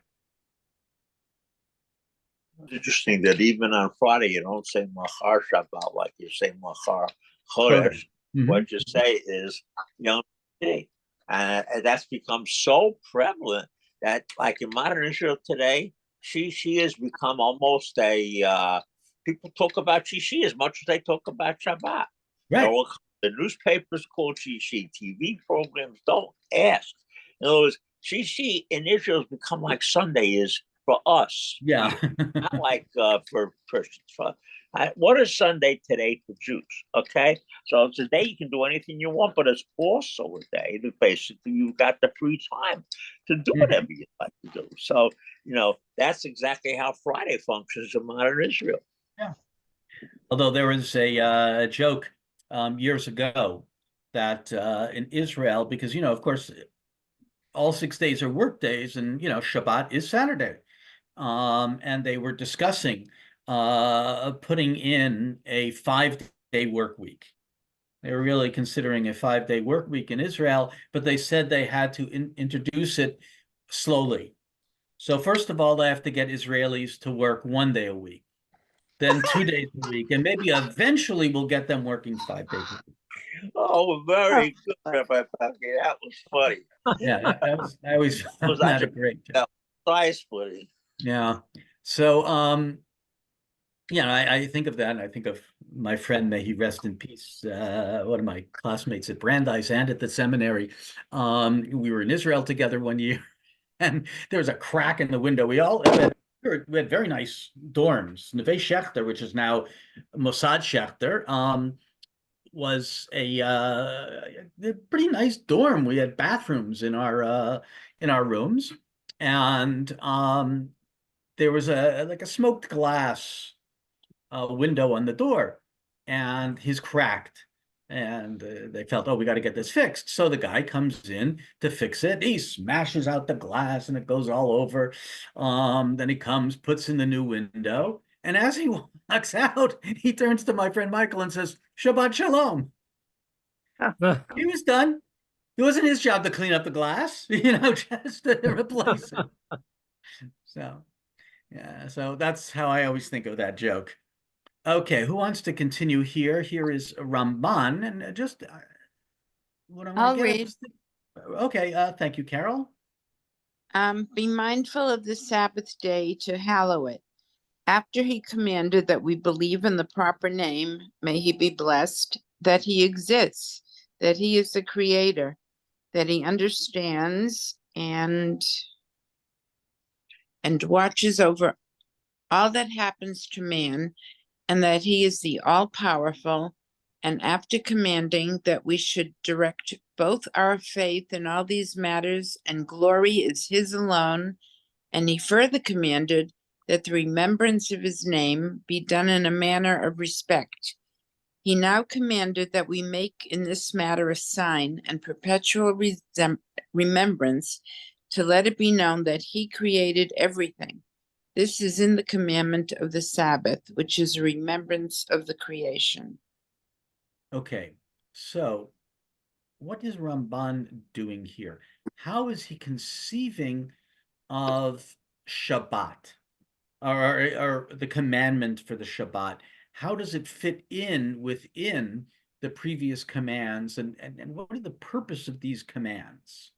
It's interesting that even on Friday, you don't say Machar Shabbat like you say Machar Chodesh. Mhm. What you say is Yom Sheni. And that's become so prevalent that, like in modern Israel today, she has become almost people talk about she as much as they talk about Shabbat. Right. The newspapers call she, TV programs don't ask. In other words, she in Israel has become like Sunday is for us. Yeah. Not like for Christians. What is Sunday today to Jews? Okay, so it's a day you can do anything you want, but it's also a day that basically you've got the free time to do whatever you like to do. So, that's exactly how Friday functions in modern Israel. Yeah. Although there was a joke years ago that in Israel, because, of course, all 6 days are work days, and, Shabbat is Saturday. And they were discussing putting in a 5-day work week. They were really considering a 5-day work week in Israel, but they said they had to introduce it slowly. So first of all, they have to get Israelis to work 1 day a week, then 2 days a week, and maybe eventually we'll get them working 5 days a week. Oh, very good, Rabbi Paki. That was funny. Yeah, I always found that a great joke. Size funny. Yeah. So, I think of that, and I think of my friend, may he rest in peace, one of my classmates at Brandeis and at the seminary. We were in Israel together one year, and there was a crack in the window. We had very nice dorms. Neve Shechter, which is now Mossad Shechter, was a pretty nice dorm. We had bathrooms in our rooms, and there was a smoked glass window on the door, and he's cracked. And they felt, oh, we got to get this fixed. So the guy comes in to fix it. He smashes out the glass and it goes all over. Then he comes, puts in the new window. And as he walks out, he turns to my friend Michael and says, Shabbat Shalom. He was done. It wasn't his job to clean up the glass, just to replace it. So, yeah, so that's how I always think of that joke. Okay, who wants to continue here? Here is Ramban, and just what I want I'll to get read. Okay, thank you, Carol. Be mindful of the Sabbath day to hallow it. After he commanded that we believe in the proper name, may he be blessed, that he exists, that he is the creator, that he understands and watches over all that happens to man, and that he is the all-powerful, and after commanding that we should direct both our faith in all these matters, and glory is his alone, and he further commanded that the remembrance of his name be done in a manner of respect. He now commanded that we make in this matter a sign and perpetual remembrance, to let it be known that he created everything. This is in the commandment of the Sabbath, which is a remembrance of the creation. Okay, so what is Ramban doing here? How is he conceiving of Shabbat, or the commandment for the Shabbat? How does it fit in within the previous commands, and what are the purpose of these commands?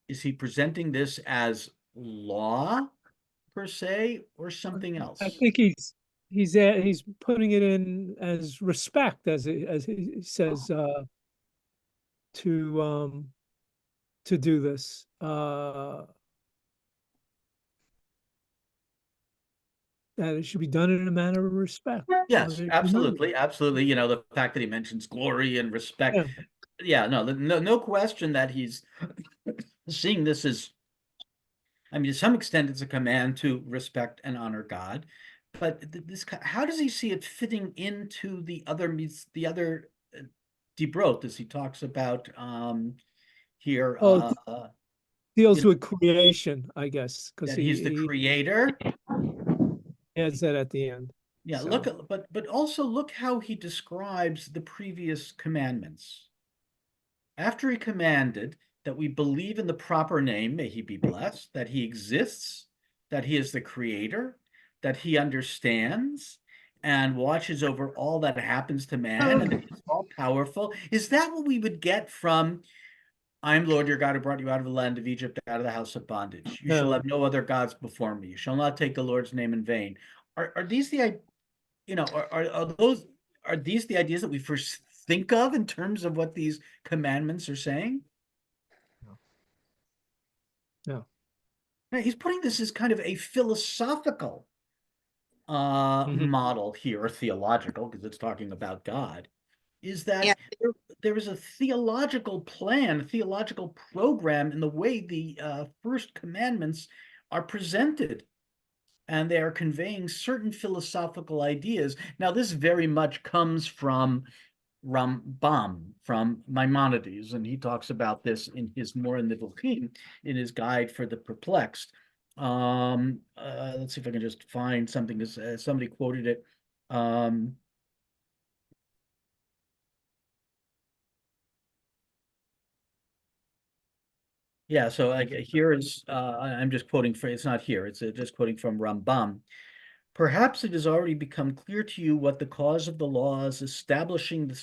Is he presenting this as law per se, or something else? I think he's putting it in as respect, as he says, to do this. That it should be done in a manner of respect. Yes, absolutely, absolutely. The fact that he mentions glory and respect. Yeah, no question that he's seeing this as, to some extent, it's a command to respect and honor God. But how does he see it fitting into the other Dibrot, as he talks about here? Deals with creation, I guess, because he's the creator. He adds that at the end. Yeah, so. But also look how he describes the previous commandments. After he commanded that we believe in the proper name, may he be blessed, that he exists, that he is the creator, that he understands and watches over all that happens to man, and that he's all powerful. Is that what we would get from, I am Lord your God who brought you out of the land of Egypt, out of the house of bondage? You shall have no other gods before me. You shall not take the Lord's name in vain. Are these the, are these the ideas that we first think of in terms of what these commandments are saying? No. He's putting this as kind of a philosophical Mhm. model here, or theological, because it's talking about God, is that Yeah. there is a theological plan, a theological program in the way the first commandments are presented. And they are conveying certain philosophical ideas. Now, this very much comes from Rambam, from Maimonides, and he talks about this in his Mora Nevuchim, in his Guide for the Perplexed. Let's see if I can just find something, because somebody quoted it. Yeah, so here is, I'm just quoting, it's not here, it's just quoting from Rambam. Perhaps it has already become clear to you what the cause of the laws establishing the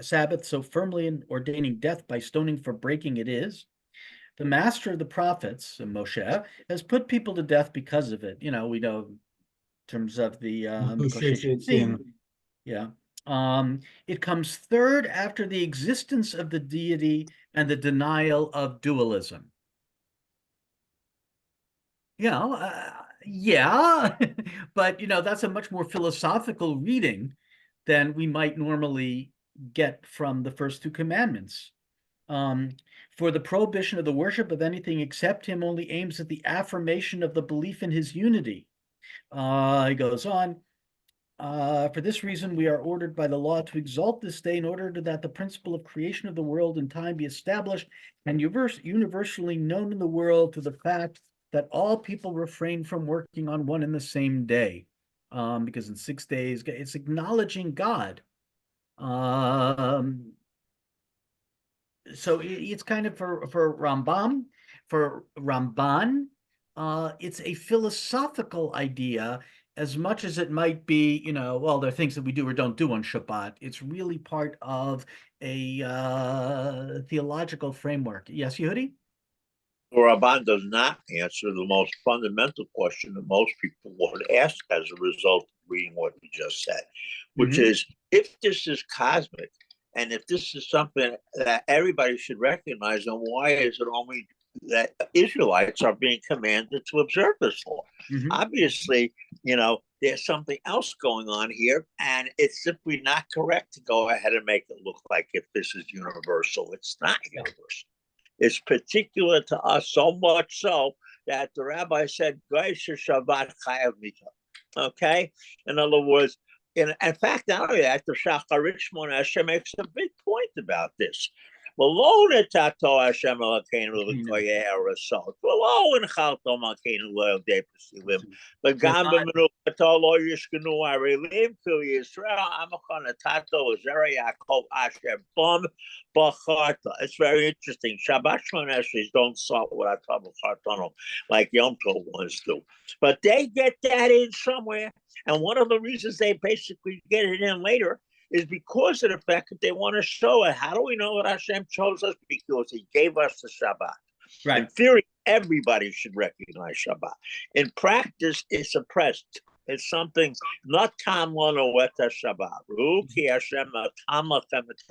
Sabbath so firmly and ordaining death by stoning for breaking it is. The master of the prophets, Moshe, has put people to death because of it. You know, we know in terms of the Moshe yeah. It comes third after the existence of the deity and the denial of dualism. Yeah, but that's a much more philosophical reading than we might normally get from the first two commandments. For the prohibition of the worship of anything except him only aims at the affirmation of the belief in his unity. He goes on, for this reason, we are ordered by the law to exalt this day in order that the principle of creation of the world and time be established and universally known in the world to the fact that all people refrain from working on one and the same day. Because in 6 days, it's acknowledging God. So it's kind of for Rambam, for Ramban, it's a philosophical idea as much as it might be, well, there are things that we do or don't do on Shabbat. It's really part of a theological framework. Yes, Yehudi? Rabban does not answer the most fundamental question that most people would ask as a result of reading what he just said, which is, if this is cosmic, and if this is something that everybody should recognize, then why is it only that Israelites are being commanded to observe this law? Obviously, there's something else going on here, and it's simply not correct to go ahead and make it look like if this is universal. It's not universal. It's particular to us, so much so that the rabbi said, Shabbat chayav mita. Okay? In other words, in fact, not only that, the Shacharit Shmona Esrei makes a big point about this. ולא נתתו השם אלוקינו לקויי ארצות, ולא הנחלתו מלכנו לילדי פסילים, וגם במנוחתו לא ישכנו ערלים, כי ישראל עמך נתתו לזרע יעקב אשר בם בחרת. It's very interesting. Shabbat Shmona Esrei don't start with Atah B'chartano like Yom Tov ones do. But they get that in somewhere. And one of the reasons they basically get it in later is because of the fact that they want to show it. How do we know that Hashem chose us? Because he gave us the Shabbat. Right. In theory, everybody should recognize Shabbat. In practice, it's suppressed. It's something not tam lano weta Shabbat. Ruki Hashem tam lachem et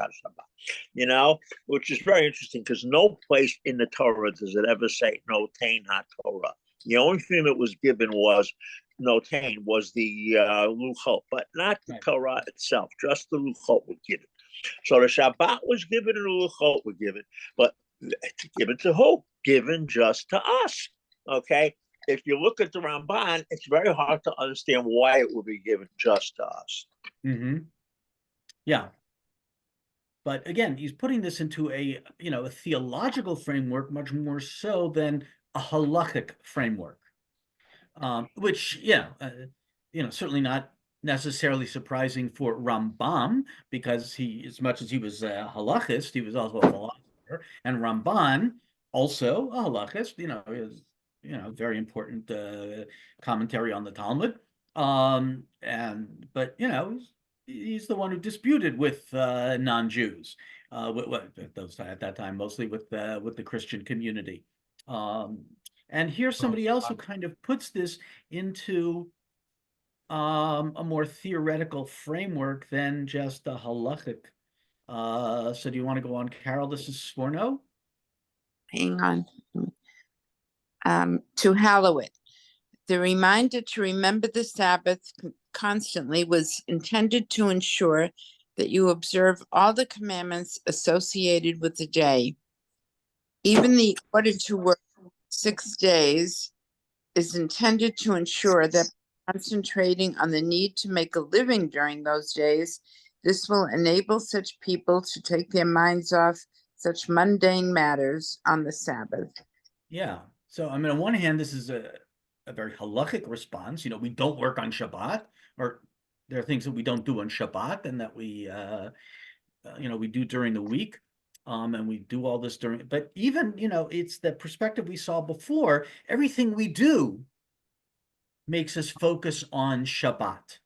Shabbat. Which is very interesting because no place in the Torah does it ever say no tain ha Torah. The only thing that was given was notain was the luchot, but not the Torah itself. Just the luchot were given. So the Shabbat was given and the luchot were given, but given to who? Given just to us. Okay. If you look at the Ramban, it's very hard to understand why it would be given just to us. Yeah. But again, he's putting this into a theological framework much more so than a halachic framework. Which, certainly not necessarily surprising for Rambam, because he, as much as he was a halachist, he was also a philosopher, and Ramban also a halachist. Is very important commentary on the Talmud. But he's the one who disputed with non-Jews, at that time mostly with the Christian community. And here's somebody else who kind of puts this into a more theoretical framework than just a halachic. So do you want to go on, Carol? This is Sforno. Hang on. to hallow it. The reminder to remember the Sabbath constantly was intended to ensure that you observe all the commandments associated with the day. Even the order to work 6 days is intended to ensure that concentrating on the need to make a living during those days, this will enable such people to take their minds off such mundane matters on the Sabbath. Yeah. So, I mean, on one hand, this is a very halachic response. We don't work on Shabbat, or there are things that we don't do on Shabbat and that we do during the week. And we do all this during, but even, it's the perspective we saw before. Everything we do makes us focus on Shabbat.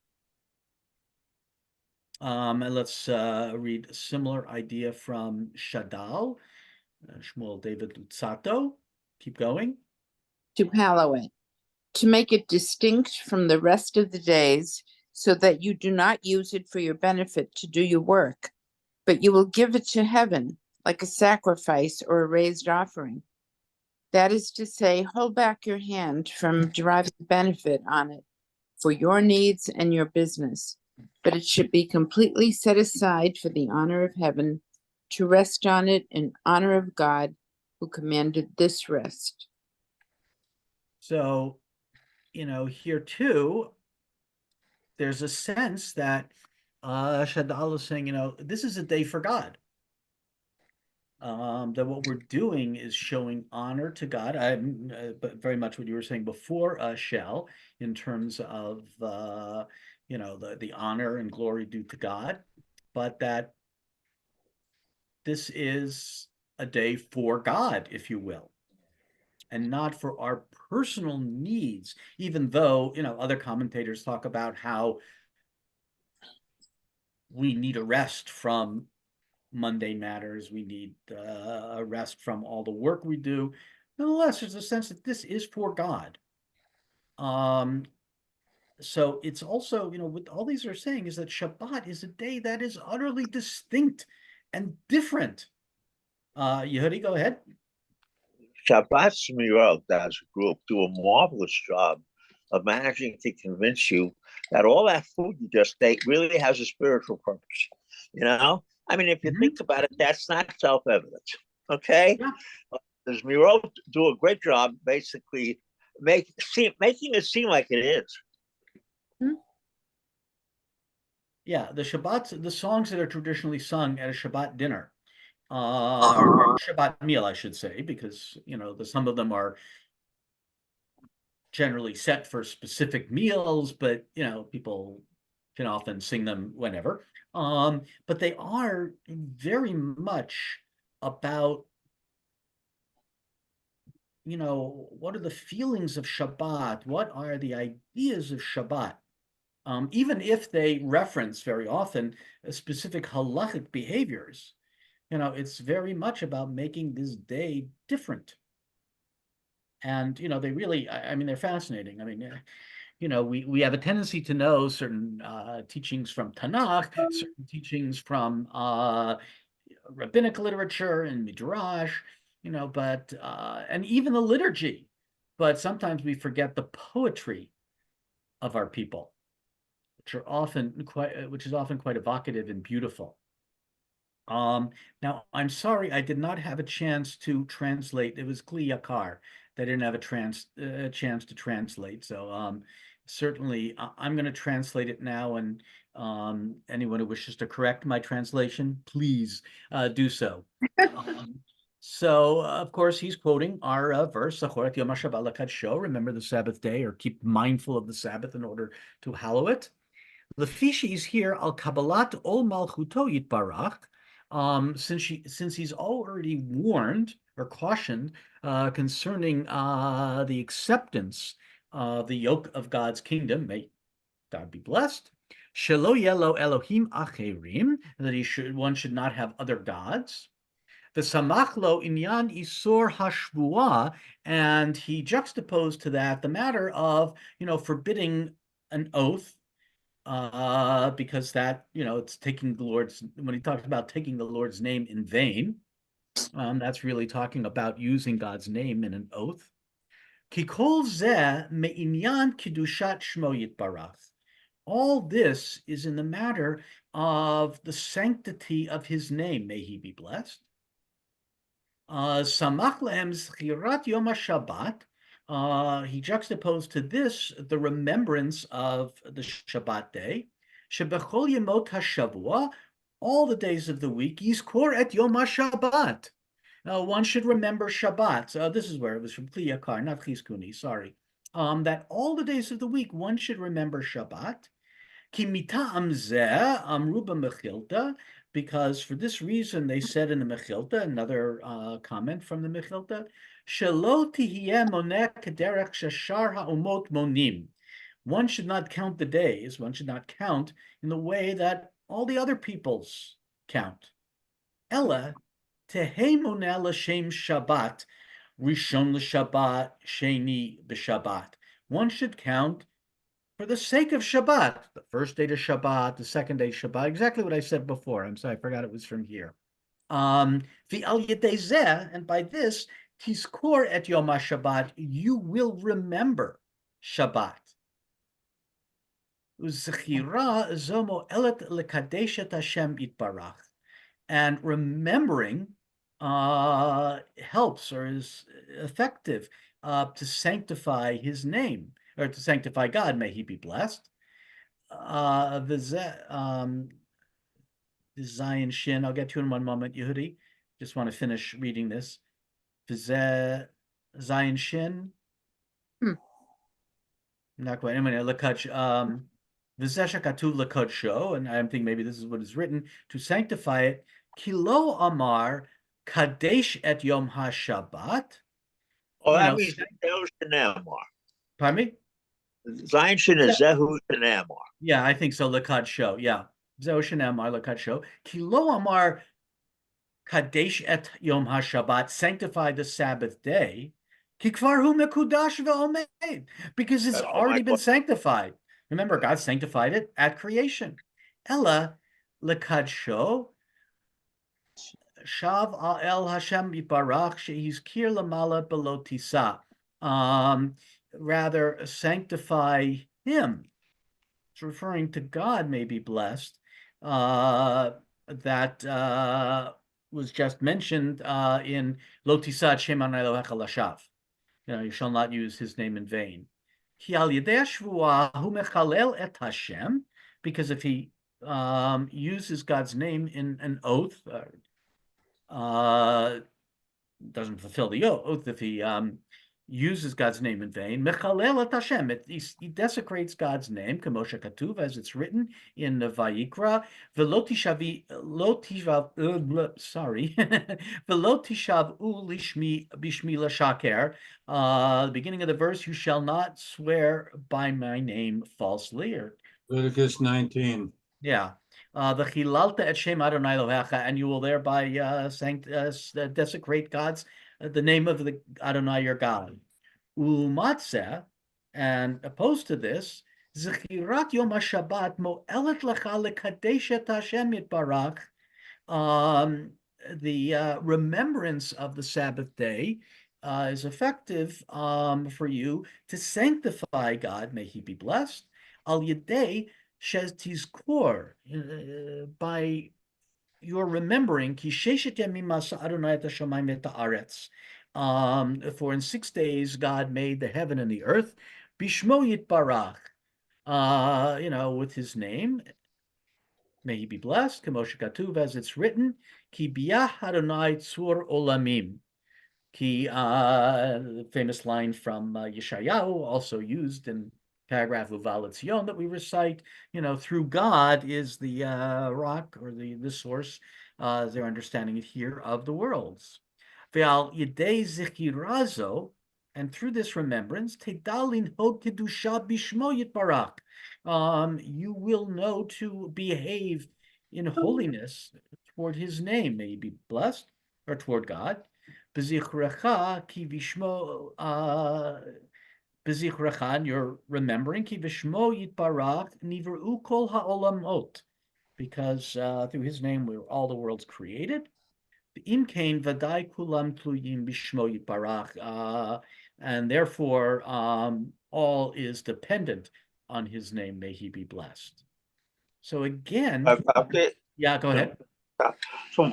And let's read a similar idea from Shadal, Shmuel David Lutzato. Keep going. To hallow it, to make it distinct from the rest of the days, so that you do not use it for your benefit to do your work, but you will give it to heaven like a sacrifice or a raised offering. That is to say, hold back your hand from deriving benefit on it for your needs and your business, but it should be completely set aside for the honor of heaven, to rest on it in honor of God, who commanded this rest. So, here too, there's a sense that Shadal is saying, this is a day for God. That what we're doing is showing honor to God. But very much what you were saying before, Shell, in terms of the honor and glory due to God, but that this is a day for God, if you will, and not for our personal needs, even though, other commentators talk about how we need a rest from mundane matters. We need a rest from all the work we do. Nonetheless, there's a sense that this is for God. So it's also, what all these are saying is that Shabbat is a day that is utterly distinct and different. Yehudi, go ahead. Shabbat Shmirot as a group do a marvelous job of managing to convince you that all that food you just ate really has a spiritual purpose. I mean, if you think about it, that's not self-evident. Okay? Yeah. The Shmirot do a great job making it seem like it is. Yeah, the songs that are traditionally sung at a Shabbat dinner, or Shabbat meal, I should say, because some of them are generally set for specific meals, but people can often sing them whenever. But they are very much about what are the feelings of Shabbat? What are the ideas of Shabbat? Even if they reference very often specific halachic behaviors, it's very much about making this day different. And, they really, I mean, they're fascinating. I mean, we have a tendency to know certain teachings from Tanakh, certain teachings from rabbinic literature and Midrash, but, and even the liturgy. But sometimes we forget the poetry of our people, which is often quite evocative and beautiful. Now I'm sorry I did not have a chance to translate. It was Kli Yakar. They didn't have a chance to translate. So certainly I'm going to translate it now, and anyone who wishes to correct my translation, please do so. So of course he's quoting our verse, remember the Sabbath day, or keep mindful of the Sabbath in order to hallow it. The Fishi's here al Kabbalat ol Malchuto Yitbarach. Since he's already warned or cautioned concerning the acceptance of the yoke of God's kingdom, may God be blessed. Shelo yelo Elohim acherim, that one should not have other gods. The samachlo inyan isor hashvua, and he juxtaposed to that the matter of forbidding an oath. Because that, it's taking the Lord's, when he talks about taking the Lord's name in vain, that's really talking about using God's name in an oath. Ki kol zeh me'inyan kiddushat shmo yitbarach. All this is in the matter of the sanctity of his name. May he be blessed. Samach lehem zchirat yom HaShabbat. He juxtaposed to this the remembrance of the Shabbat day. Shebechol yemot hashavua, all the days of the week, yizkor et yom HaShabbat. One should remember Shabbat. This is where it was from Kli Yakar, not Chizkuni, sorry. That all the days of the week, one should remember Shabbat. Ki mita'am zeh amru b'mechilta, because for this reason they said in the Mechilta, another comment from the Mechilta, shelo tihiyeh moneh kederech sheshar ha'umot monim. One should not count the days, one should not count in the way that all the other peoples count. Ella tehei moneh l'shem Shabbat, rishon l'Shabbat, sheni b'Shabbat. One should count for the sake of Shabbat, the first day to Shabbat, the second day Shabbat, exactly what I said before. I'm sorry, I forgot it was from here. The al yedei zeh, and by this, tizkor et yom HaShabbat, you will remember Shabbat. Uzechira zomo elet lekadesh et Hashem itbarach. And remembering helps or is effective to sanctify his name, or to sanctify God, may he be blessed. The Zion Shin, I'll get to in one moment, Yehudi. Just want to finish reading this. The Zion Shin. Not quite. Anyway, Lakach. V'zeh shekatuv l'kodsho, and I'm thinking maybe this is what is written, to sanctify it. Kilo amar kadesh et yom HaShabbat. Oh, that means Zehu Shenamar. Pardon me? Zion Shin is Zehu Shenamar. Yeah, I think so. L'kodsho. Yeah. Zehu Shenamar l'kodsho. Kilo amar kadesh et yom HaShabbat, sanctify the Sabbath day. Kikvar hu mekudash ve'omed, because it's already been sanctified. Remember, God sanctified it at creation. Ella l'kadsho shav el Hashem yiparach she'izkir lamala below tisa. Rather, sanctify him. It's referring to God, may be blessed. That was just mentioned in Lo tisa Shem Elohecha lashav. You shall not use his name in vain. Because if he uses God's name in an oath, doesn't fulfill the oath, if he uses God's name in vain, he desecrates God's name, Kamosha Katuv, as it's written in the Vayikra, sorry, the beginning of the verse, you shall not swear by my name falsely. Or Leviticus 19. yeah. The chilalta et shem Adonai Elohecha, and you will thereby desecrate God's the name of the Adonai your God. Umatzeh, and opposed to this, zechirat yom HaShabbat mo'elet lecha lekadesh et Hashem yitbarach. The remembrance of the Sabbath day is effective for you to sanctify God, may he be blessed. Al yedei shes tizkor, by your remembering, ki sheshet yamim asa Adonai et hashamayim et haaretz. For in 6 days God made the heaven and the earth, bishmo yitbarach, with his name, may he be blessed. Kamosha Katuv, as it's written, ki biyah Adonai tzur olamim. Ki, the famous line from Yeshayahu, also used in paragraph of Valetzion that we recite, through God is the rock or the source, their understanding it here, of the worlds. Ve'al yedei zichirazo, and through this remembrance, tedalin hod kedusha bishmo yitbarach, you will know to behave in holiness toward his name, may he be blessed, or toward God. Bezichrecha ki vishmo, Bezichrechan, you're remembering, ki vishmo yitbarach nivru kol ha'olamot, because through his name were all the worlds created. Imkain vadai kulam tluyim bishmo yitbarach. and therefore all is dependent on his name. May he be blessed. So again, Okay. yeah, go ahead. So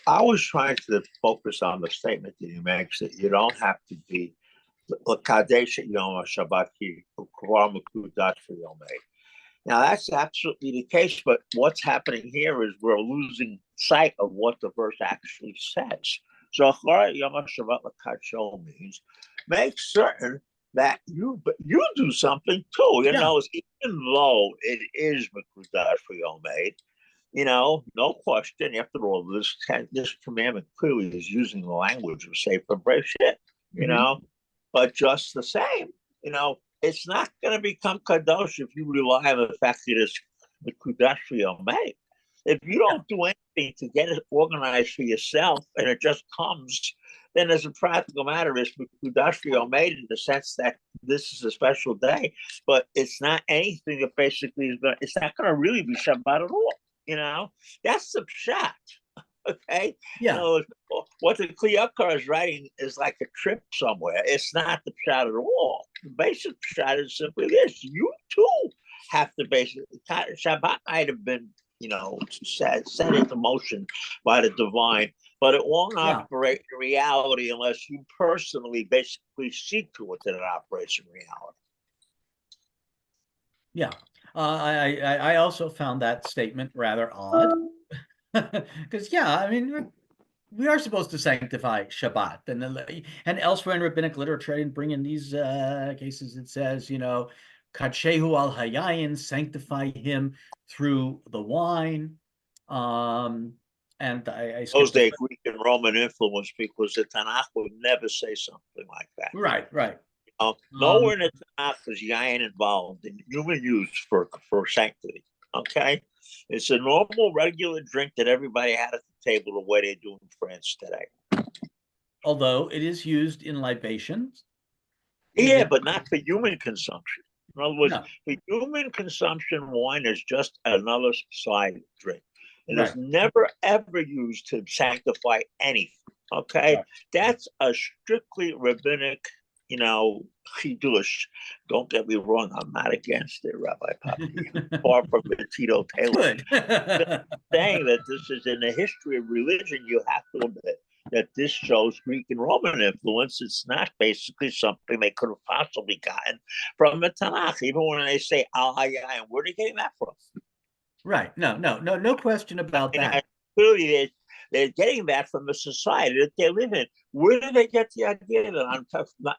I was trying to focus on the statement that you makes that you don't have to be Kadesh Yom Shabbat Ki Ukvar Mekudash for Yom Eid. Now that's absolutely the case, but what's happening here is we're losing sight of what the verse actually says. So Achar Yom Shabbat L'Kadsho means make certain that you do something too. You know, even though it is Mekudash for Yom Eid, you know, no question. After all, this commandment clearly is using the language of Sefer Bereshit, you know, but just the same, you know, it's not going to become kadosh if you rely on the fact that it's the kudash for your mate. If you don't do anything to get it organized for yourself, and it just comes, then as a practical matter, it's kudash for your mate in the sense that this is a special day, but it's not anything that basically is going. It's not going to really be Shabbat at all. You know, that's the pshat. Okay. Yeah. You know, what the Kliyakar is writing is like a trip somewhere. It's not the pshat at all. The basic pshat is simply this: you too have to basically. Shabbat might have been, you know, set into motion by the divine, but it won't operate in reality unless you personally basically see to it that it operates in reality. Yeah. I also found that statement rather odd, because I mean, we are supposed to sanctify Shabbat, and elsewhere in rabbinic literature, I didn't bring in these cases. It says, you know, Kadshehu al Hayayin, sanctify him through the wine. And I those days Greek and Roman influence, because the Tanakh would never say something like that. Right. Nowhere in the Tanakh is yayin involved in human use for sanctity. Okay, it's a normal, regular drink that everybody had at the table, the way they do in France today. Although it is used in libations. Yeah, but not for human consumption. In other words, for human consumption, wine is just another side drink. It is never, ever used to sanctify anything. Okay, that's a strictly rabbinic, you know, chidush. Don't get me wrong, I'm not against it, Rabbi Papi. Far from it, Tito Taylor. Saying that this is in the history of religion, you have to admit that this shows Greek and Roman influence. It's not basically something they could have possibly gotten from the Tanakh, even when they say al hayayin. Where are they getting that from? Right. No question about that. Clearly, they're getting that from the society that they live in. Where do they get the idea that on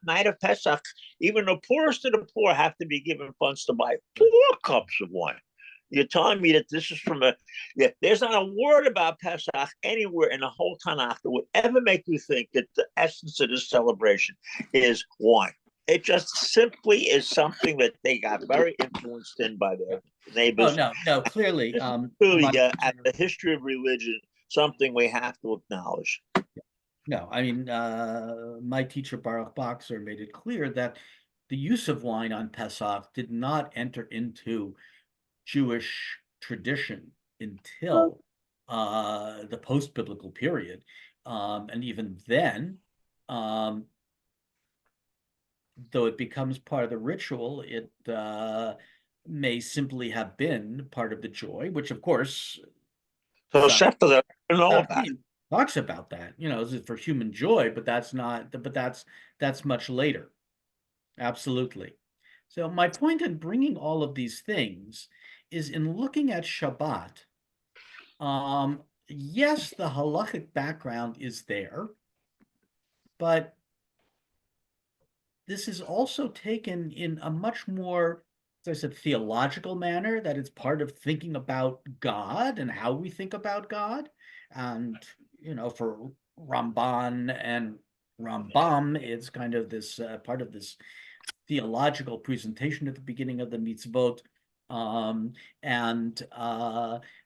night of Pesach, even the poorest of the poor have to be given funds to buy 4 cups of wine? You're telling me that this is from there's not a word about Pesach anywhere in the whole Tanakh that would ever make you think that the essence of this celebration is wine. It just simply is something that they got very influenced in by their neighbors. Oh, no, clearly. Clearly, at the history of religion, something we have to acknowledge. No, I mean, my teacher, Baruch Boxer, made it clear that the use of wine on Pesach did not enter into Jewish tradition until the post-biblical period. And even then, though it becomes part of the ritual, it may simply have been part of the joy, which of course talks about that, you know, for human joy, but that's much later. Absolutely. So my point in bringing all of these things is in looking at Shabbat. Yes, the halachic background is there, but this is also taken in a much more, as I said, theological manner, that it's part of thinking about God and how we think about God. And, you know, for Ramban and Rambam, it's kind of this part of this theological presentation at the beginning of the mitzvot.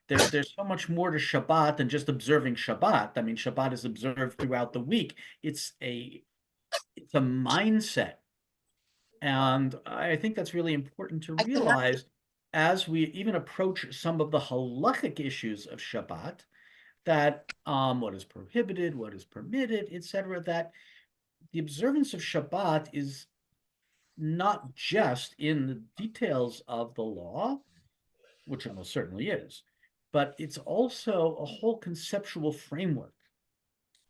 There's so much more to Shabbat than just observing Shabbat. I mean, Shabbat is observed throughout the week. It's a mindset. And I think that's really important to realize as we even approach some of the halachic issues of Shabbat, that what is prohibited, what is permitted, etc., that the observance of Shabbat is not just in the details of the law, which it most certainly is, but it's also a whole conceptual framework.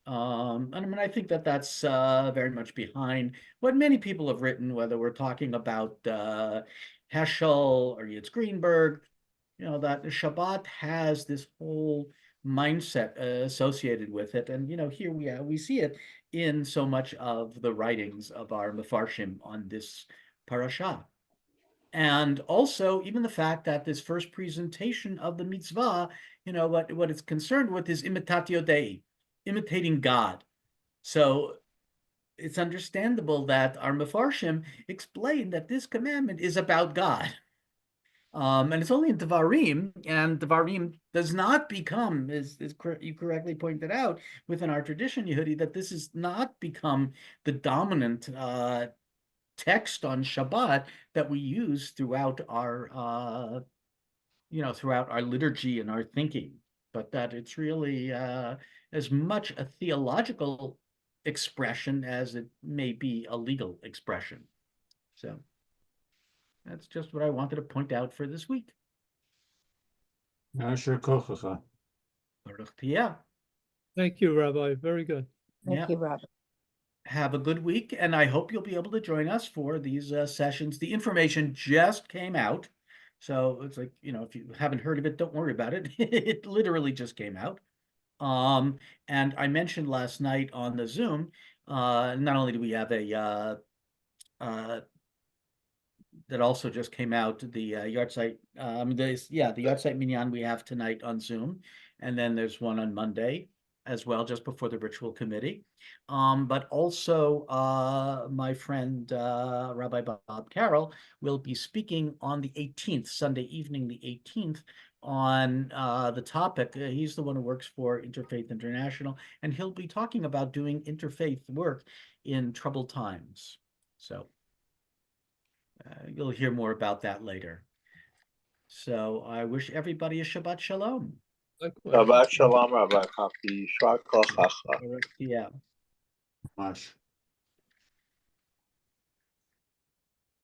And I mean, I think that that's very much behind what many people have written, whether we're talking about Heschel or Yitz Greenberg, that the Shabbat has this whole mindset associated with it. And, here we see it in so much of the writings of our Mefarshim on this parasha. And also even the fact that this first presentation of the mitzvah, what it's concerned with is imitatio Dei, imitating God. So it's understandable that our Mefarshim explain that this commandment is about God. And it's only in Devarim, and Devarim does not become, as you correctly pointed out, within our tradition, Yehudi, that this has not become the dominant text on Shabbat that we use throughout our, throughout our liturgy and our thinking, but that it's really as much a theological expression as it may be a legal expression. So that's just what I wanted to point out for this week. Asher kochacha. Baruch Tiyah. Thank you, Rabbi. Very good. Thank Yeah. you, Robert. Have a good week, and I hope you'll be able to join us for these sessions. The information just came out, so it's like, if you haven't heard of it, don't worry about it. It literally just came out. And I mentioned last night on the Zoom, not only do we have a that also just came out, the Yartzeit, the Yartzeit Minyan we have tonight on Zoom, and then there's one on Monday as well, just before the ritual committee. But also my friend Rabbi Bob Carroll will be speaking on the 18th, Sunday evening, the 18th, on the topic. He's the one who works for Interfaith International, and he'll be talking about doing interfaith work in troubled times. So you'll hear more about that later. So I wish everybody a Shabbat Shalom. Likewise. Shabbat Shalom, Rabbi Happy Shvar Kochacha. Yeah. Much.